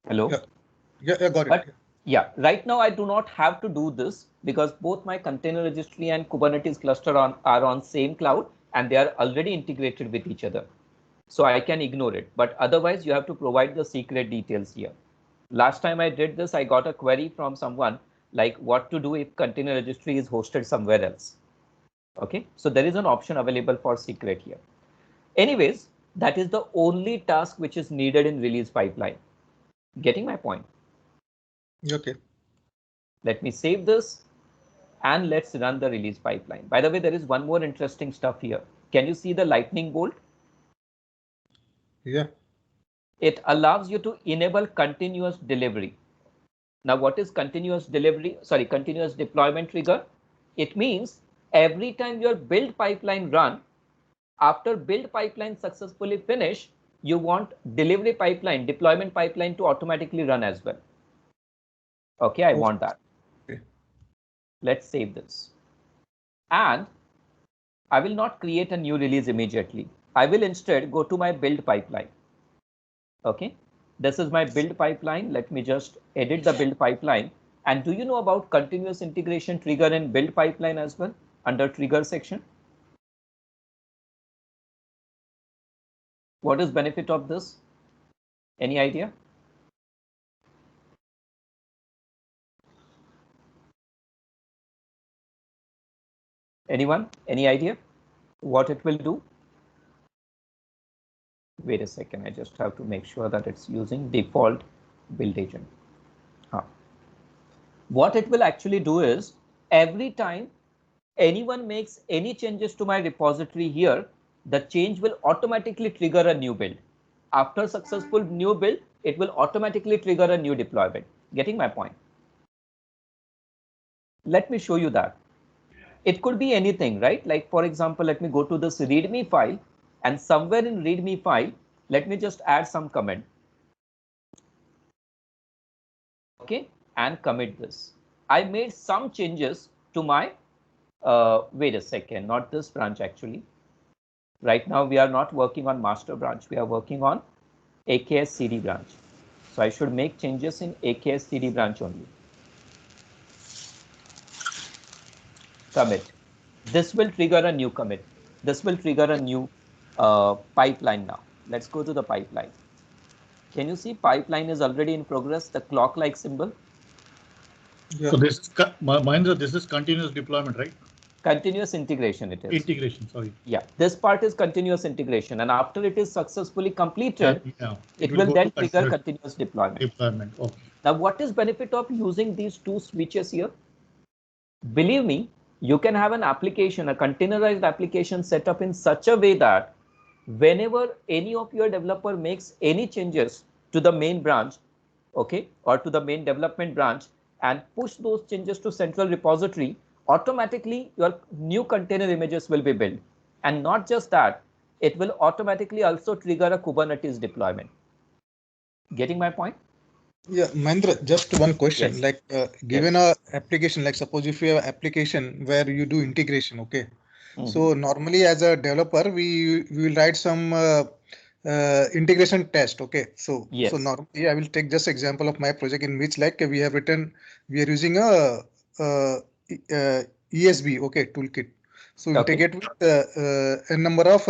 Hello? Yeah, got it. Yeah, right now I do not have to do this because both my container registry and Kubernetes cluster are on same cloud and they are already integrated with each other. So I can ignore it. But otherwise, you have to provide the secret details here. Last time I did this, I got a query from someone like what to do if container registry is hosted somewhere else. Okay, so there is an option available for secret here. Anyways, that is the only task which is needed in release pipeline. Getting my point? Okay. Let me save this and let's run the release pipeline. By the way, there is one more interesting stuff here. Can you see the lightning bolt? Yeah. It allows you to enable continuous delivery. Now, what is continuous delivery? Sorry, continuous deployment trigger? It means every time your build pipeline run, after build pipeline successfully finish, you want delivery pipeline, deployment pipeline to automatically run as well. Okay, I want that. Okay. Let's save this. And I will not create a new release immediately. I will instead go to my build pipeline. Okay, this is my build pipeline. Let me just edit the build pipeline. And do you know about continuous integration trigger in build pipeline as well under trigger section? What is benefit of this? Any idea? Anyone? Any idea what it will do? Wait a second. I just have to make sure that it's using default build agent. What it will actually do is every time anyone makes any changes to my repository here, the change will automatically trigger a new build. After successful new build, it will automatically trigger a new deployment. Getting my point? Let me show you that. It could be anything, right? Like, for example, let me go to this README file, and somewhere in README file, let me just add some comment. Okay, and commit this. I made some changes to my, wait a second, not this branch actually. Right now, we are not working on master branch. We are working on AKS CD branch. So I should make changes in AKS CD branch only. Commit. This will trigger a new commit. This will trigger a new pipeline now. Let's go to the pipeline. Can you see pipeline is already in progress, the clock-like symbol? Yeah. So this is, Mahendra, this is continuous deployment, right? Continuous integration it is. Integration, sorry. Yeah, this part is continuous integration, and after it is successfully completed, it will then trigger continuous deployment. Okay. Now, what is benefit of using these two switches here? Believe me, you can have an application, a containerized application set up in such a way that whenever any of your developer makes any changes to the main branch, okay, or to the main development branch, and push those changes to central repository, automatically your new container images will be built. And not just that, it will automatically also trigger a Kubernetes deployment. Getting my point? Yeah, Mahendra, just one question. Yes. Like, given a application, like suppose if you have application where you do integration, okay. So normally as a developer, we will write some integration test, okay. So Yes. so normally I will take just example of my project in which like we have written, we are using a ESB, okay, toolkit. So integrate with a number of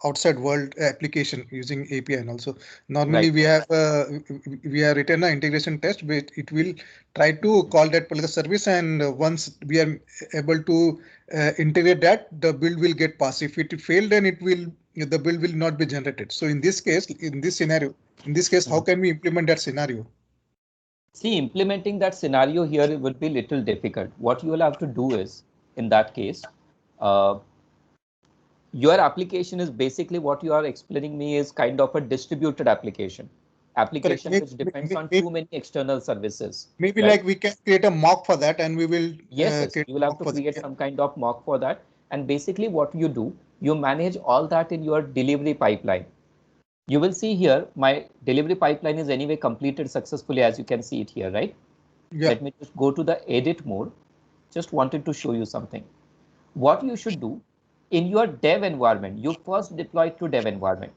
outside world application using API, and also normally we have written an integration test, but it will try to call that particular service, and once we are able to integrate that, the build will get passed. If it failed, then the build will not be generated. So in this case, in this scenario, how can we implement that scenario? See, implementing that scenario here would be little difficult. What you will have to do is, in that case, your application is basically what you are explaining me is kind of a distributed application. Application which depends on too many external services. Maybe like we can create a mock for that, and we will yes, you will have to create some kind of mock for that. And basically what you do, you manage all that in your delivery pipeline. You will see here, my delivery pipeline is anyway completed successfully, as you can see it here, right? Yeah. Let me just go to the edit mode. Just wanted to show you something. What you should do in your dev environment, you first deploy to dev environment.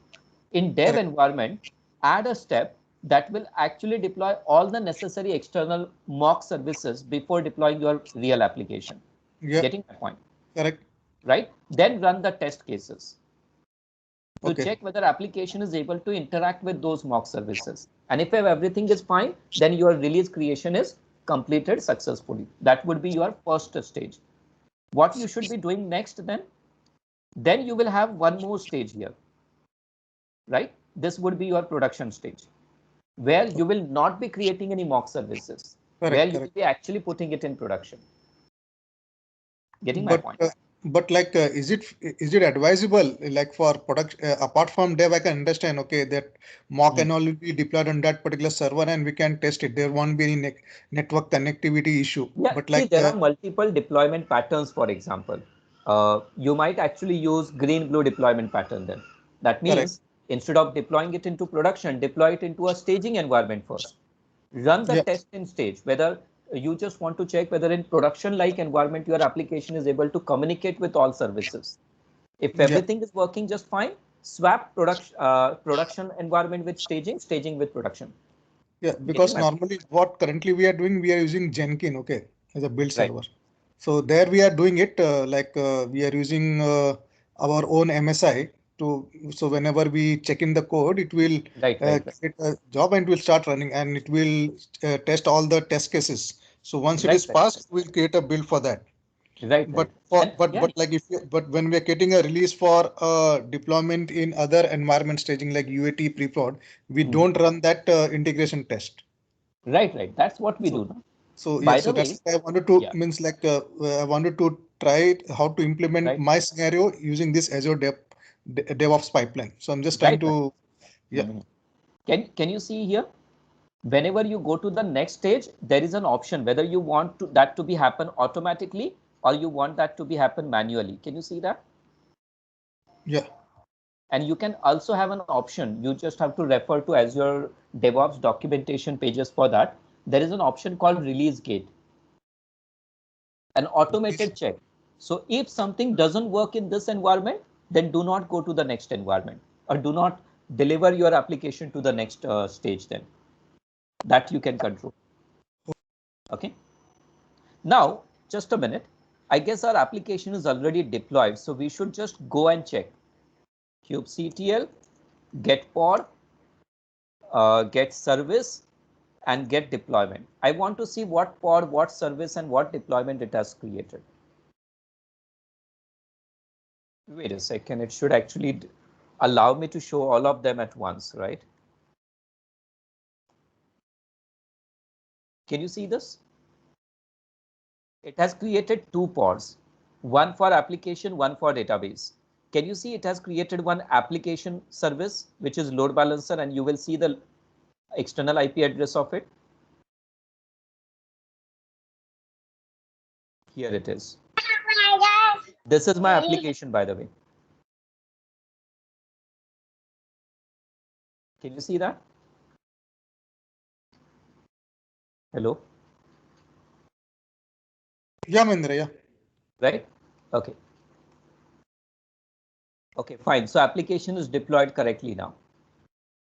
In dev environment, add a step that will actually deploy all the necessary external mock services before deploying your real application. Yeah. Getting my point? Correct. Right? Then run the test cases to check whether application is able to interact with those mock services. And if everything is fine, then your release creation is completed successfully. That would be your first stage. What you should be doing next then you will have one more stage here, right? This would be your production stage, where you will not be creating any mock services, where you will be actually putting it in production. Getting my point? But like, is it advisable, like for product, apart from dev, I can understand, okay, that mock and all will be deployed on that particular server and we can test it. There won't be any network connectivity issue. Yeah, but see, like there are multiple deployment patterns, for example. You might actually use green-blue deployment pattern then. That means instead of deploying it into production, deploy it into a staging environment first. Run the test in stage, whether you just want to check whether in production-like environment your application is able to communicate with all services. If everything is working just fine, swap production environment with staging with production. Yeah, because normally what currently we are doing, we are using Jenkins, okay, as a build server. So there we are doing it we are using our own MSI so whenever we check in the code, it will create a job and it will start running, and it will test all the test cases. So once it is passed, we'll create a build for that. But when we are getting a release for deployment in other environment staging like UAT pre-prod, we don't run that integration test. Right. That's what we do now. So yeah, so that's I wanted to means like I wanted to try how to implement my scenario using this Azure DevOps pipeline. So I'm just trying to Can you see here? Whenever you go to the next stage, there is an option whether you want that to be happen automatically or you want that to be happen manually. Can you see that? Yeah. And you can also have an option. You just have to refer to Azure DevOps documentation pages for that. There is an option called release gate, an automated check. So if something doesn't work in this environment, then do not go to the next environment or do not deliver your application to the next stage then. That you can control. Okay. Now, just a minute. I guess our application is already deployed. So we should just go and check. kubectl, get pod, get service, and get deployment. I want to see what pod, what service, and what deployment it has created. Wait a second, it should actually allow me to show all of them at once, right? Can you see this? It has created two pods, one for application, one for database. Can you see it has created one application service, which is load balancer, and you will see the external IP address of it. Here it is. This is my application, by the way. Can you see that? Hello? Yeah, Mahindra, yeah. Right? Okay. Okay, fine. So application is deployed correctly now.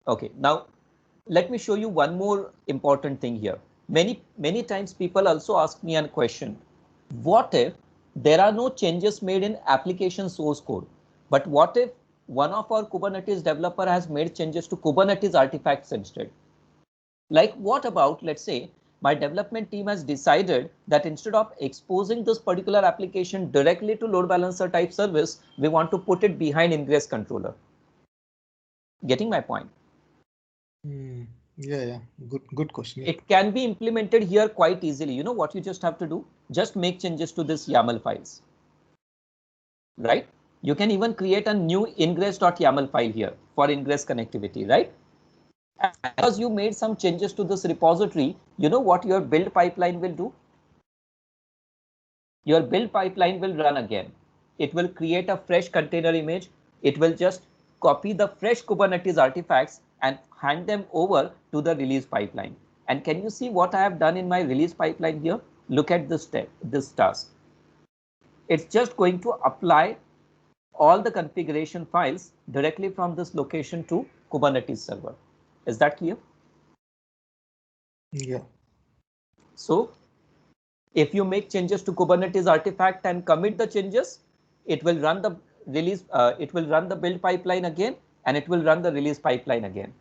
Okay, now let me show you one more important thing here. Many times people also ask me a question. What if there are no changes made in application source code, but what if one of our Kubernetes developer has made changes to Kubernetes artifacts instead? Like what about, let's say, my development team has decided that instead of exposing this particular application directly to load balancer type service, we want to put it behind ingress controller. Getting my point? Yeah. Good question. It can be implemented here quite easily. You know what you just have to do? Just make changes to this YAML files. Right? You can even create a new ingress.yaml file here for ingress connectivity, right? And because you made some changes to this repository, you know what your build pipeline will do? Your build pipeline will run again. It will create a fresh container image. It will just copy the fresh Kubernetes artifacts and hand them over to the release pipeline. And can you see what I have done in my release pipeline here? Look at this step, this task. It's just going to apply all the configuration files directly from this location to Kubernetes server. Is that clear? Yeah. So if you make changes to Kubernetes artifact and commit the changes, it will run the release, it will run the build pipeline again, and it will run the release pipeline again.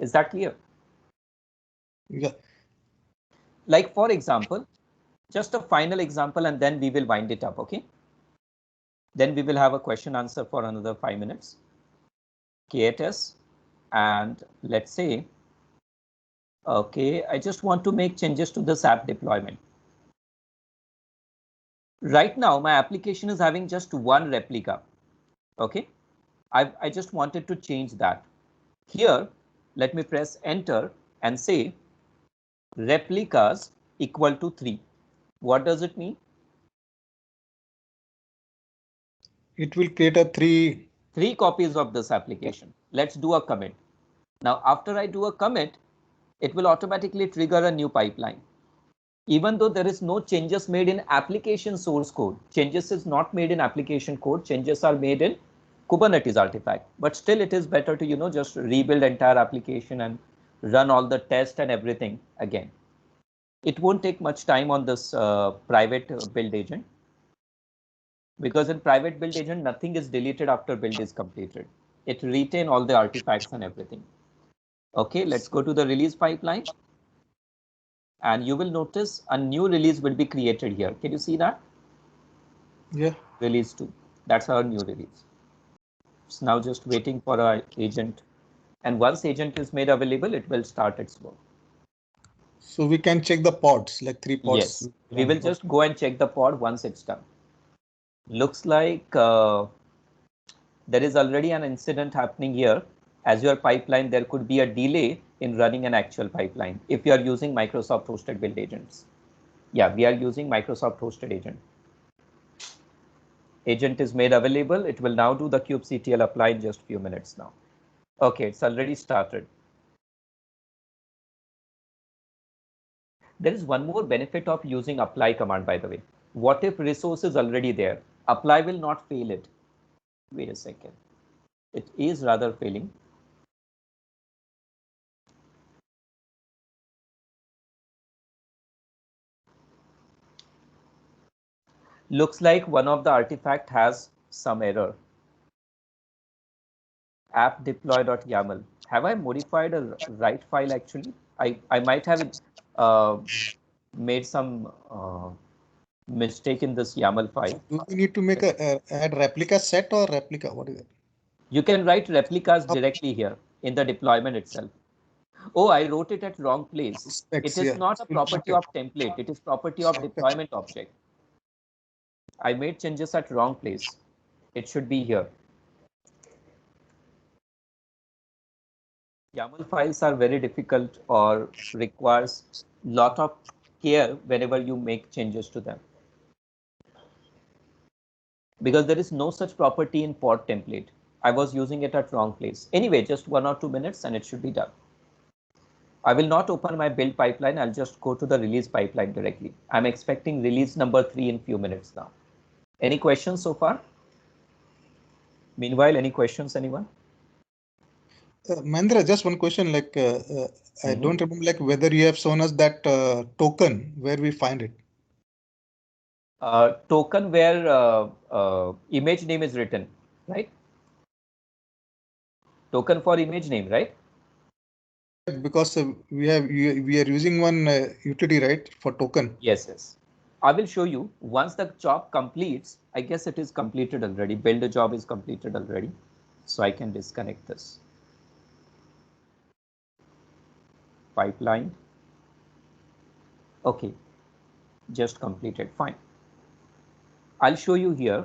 Is that clear? Yeah. Like for example, just a final example, and then we will wind it up, okay? Then we will have a question answer for another 5 minutes. KTS, and let's say, okay, I just want to make changes to this app deployment. Right now, my application is having just one replica. Okay, I just wanted to change that. Here, let me press enter and say replicas equal to 3. What does it mean? It will create a three copies of this application. Let's do a commit. Now, after I do a commit, it will automatically trigger a new pipeline. Even though there is no changes made in application source code, changes is not made in application code, changes are made in Kubernetes artifact. But still it is better to, just rebuild entire application and run all the tests and everything again. It won't take much time on this private build agent, because in private build agent, nothing is deleted after build is completed. It retains all the artifacts and everything. Okay, let's go to the release pipeline. And you will notice a new release will be created here. Can you see that? Yeah. Release 2. That's our new release. It's now just waiting for our agent. And once agent is made available, it will start its work. So we can check the pods, like 3 pods. Yes, we will just go and check the pod once it's done. Looks like there is already an incident happening here. As your pipeline, there could be a delay in running an actual pipeline if you are using Microsoft hosted build agents. Yeah, we are using Microsoft hosted agent. Agent is made available. It will now do the kubectl apply in just a few minutes now. Okay, it's already started. There is one more benefit of using apply command, by the way. What if resource is already there? Apply will not fail it. Wait a second. It is rather failing. Looks like one of the artifact has some error. App deploy.yaml. Have I modified a write file actually? I might have made some mistake in this YAML file. Do we need to make a add replica set or replica? What is it? You can write replicas directly here in the deployment itself. Oh, I wrote it at wrong place. Specs, It is yeah. not a property of template. It is property of deployment object. I made changes at wrong place. It should be here. YAML files are very difficult or requires lot of care whenever you make changes to them. Because there is no such property in pod template. I was using it at wrong place. Anyway, just 1 or 2 minutes and it should be done. I will not open my build pipeline. I'll just go to the release pipeline directly. I'm expecting release number 3 in few minutes now. Any questions so far? Meanwhile, any questions, anyone? Mahendra, just one question. Like, I don't remember like whether you have shown us that token where we find it. Token where image name is written, right? Token for image name, right? Because we are using one utility, right, for token. Yes, yes. I will show you once the job completes. I guess it is completed already. Build a job is completed already. So I can disconnect this pipeline. Okay, just completed. Fine. I'll show you here.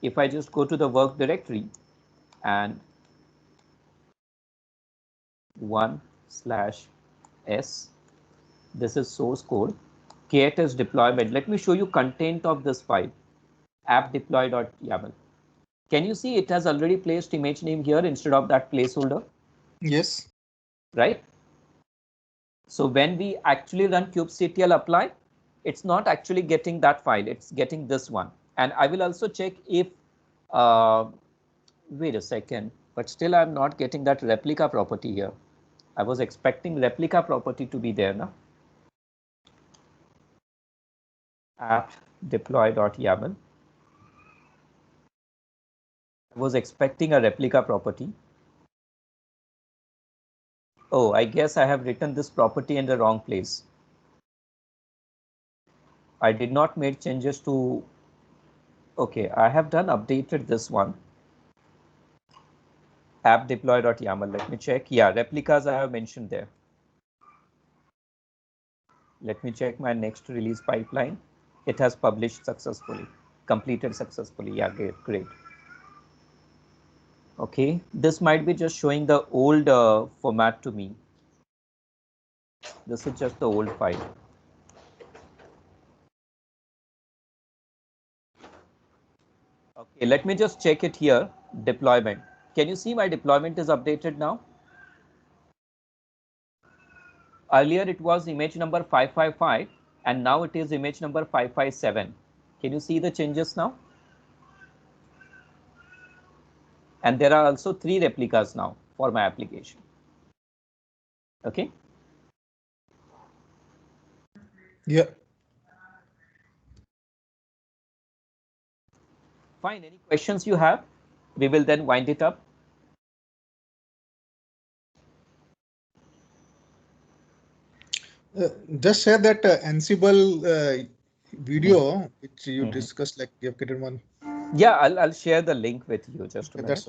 If I just go to the work directory and 1/s, this is source code, KTS deployment. Let me show you content of this file, app-deploy.yaml. Can you see it has already placed image name here instead of that placeholder? Yes. Right? So when we actually run kubectl apply, it's not actually getting that file. It's getting this one. And I will also check if, wait a second, but still I'm not getting that replica property here. I was expecting replica property to be there now. App deploy.yaml. I was expecting a replica property. Oh, I guess I have written this property in the wrong place. I did not make changes to, okay, I have done updated this one. App deploy.yaml, let me check. Yeah, replicas I have mentioned there. Let me check my next release pipeline. It has published successfully, completed successfully. Yeah, great. Okay, this might be just showing the old format to me. This is just the old file. Okay, let me just check it here. Deployment. Can you see my deployment is updated now? Earlier it was image number 555 and now it is image number 557. Can you see the changes now? And there are also 3 replicas now for my application. Okay. Yeah. Fine. Any questions you have? We will then wind it up. Just share that Ansible video which you discussed, like you have created one. Yeah, I'll share the link with you just a minute. That's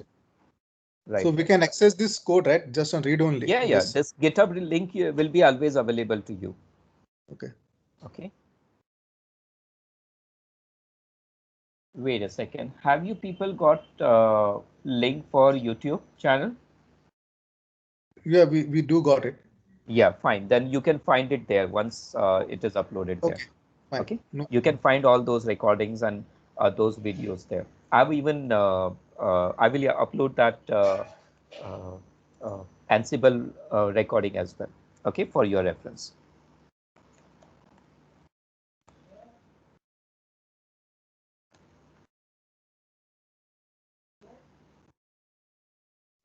right. So we can access this code, right? Just on read only. Yeah. This GitHub link will be always available to you. Okay. Okay. Wait a second. Have you people got link for YouTube channel? Yeah, we do got it. Yeah, fine. Then you can find it there once it is uploaded there. Fine. Okay. No. You can find all those recordings and those videos there. I've even I will upload that Ansible recording as well. Okay, for your reference.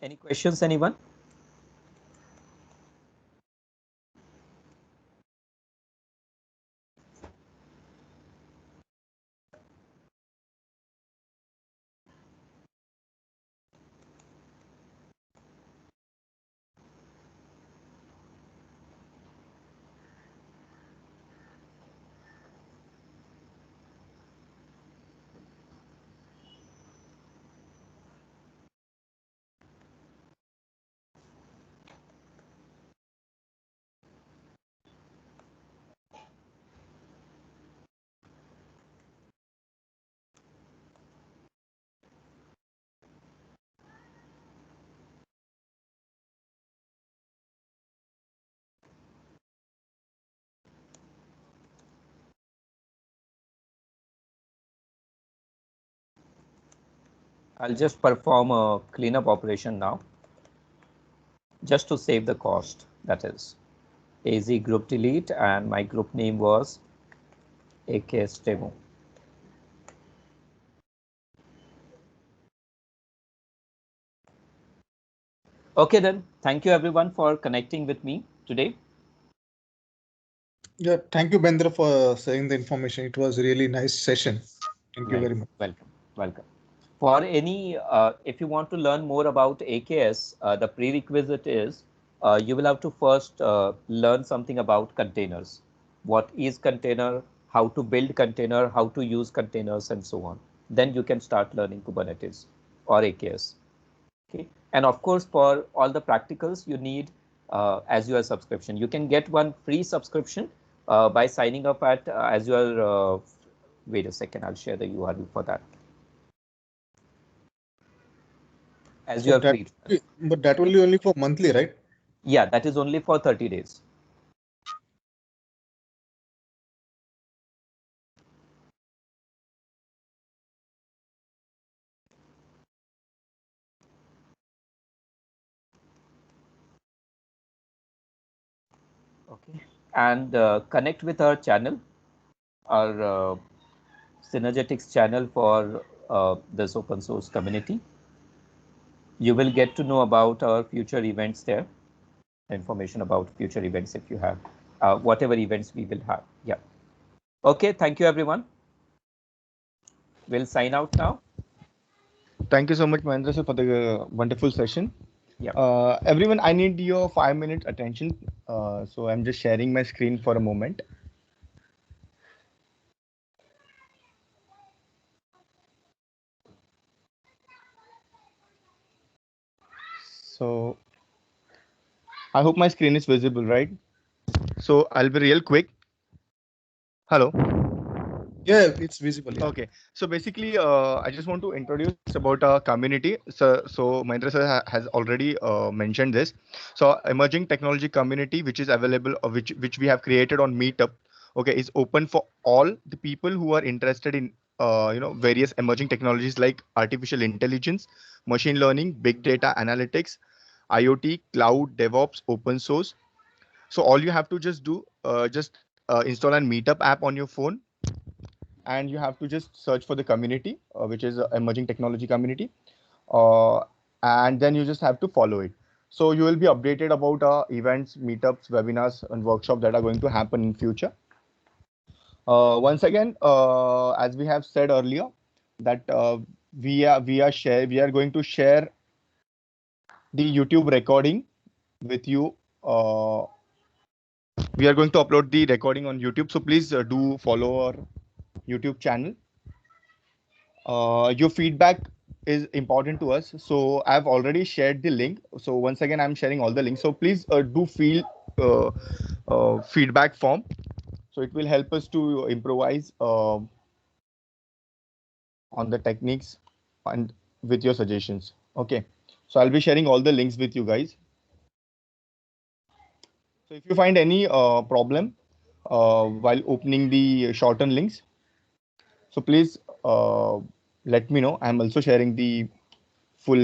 Any questions, anyone? I'll just perform a cleanup operation now, just to save the cost. That is AZ group delete, and my group name was AKS demo. Okay then, thank you everyone for connecting with me today. Yeah, thank you, Bendra, for sharing the information. It was a really nice session. Thank you very much. Welcome, welcome. For any, if you want to learn more about AKS, the prerequisite is you will have to first learn something about containers. What is container, how to build container, how to use containers, and so on. Then you can start learning Kubernetes or AKS. Okay. And of course, for all the practicals, you need Azure subscription. You can get one free subscription by signing up at Azure. Wait a second, I'll share the URL for that. Azure free. But that will be only for monthly, right? Yeah, that is only for 30 days. Okay. And connect with our channel, our Synergetics channel for this open source community. You will get to know about our future events there, information about future events if you have, whatever events we will have. Yeah. Okay, thank you everyone. We'll sign out now. Thank you so much, Mahendra, sir, for the wonderful session. Yeah. Everyone, I need your 5-minute attention. So I'm just sharing my screen for a moment. So I hope my screen is visible, right? So I'll be real quick. Hello. Yeah, it's visible. Yeah. Okay. So basically, I just want to introduce about our community. So Mahendra sir has already mentioned this. So emerging technology community, which is available, which we have created on Meetup, okay, is open for all the people who are interested in various emerging technologies like artificial intelligence, machine learning, big data analytics, IoT, cloud, DevOps, open source. So all you have to just do, install an Meetup app on your phone, and you have to just search for the community, which is emerging technology community, uh, and then you just have to follow it. So you will be updated about events, meetups, webinars, and workshops that are going to happen in future. Once again, as we have said earlier, that we are going to share the YouTube recording with you. We are going to upload the recording on YouTube, so please do follow our YouTube channel. Your feedback is important to us. So I've already shared the link. So once again, I'm sharing all the links. So please do fill feedback form. So it will help us to improvise on the techniques and with your suggestions. Okay. So I'll be sharing all the links with you guys. So if you find any problem while opening the shortened links, so please let me know. I'm also sharing the full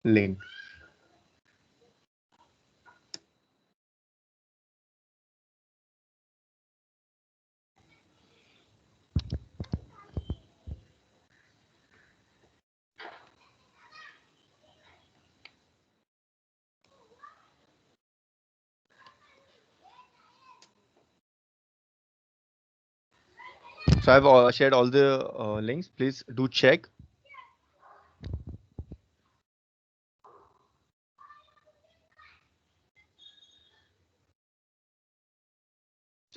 link. So I've shared all the links. Please do check.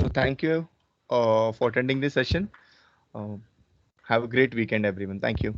So thank you for attending this session. Have a great weekend, everyone. Thank you.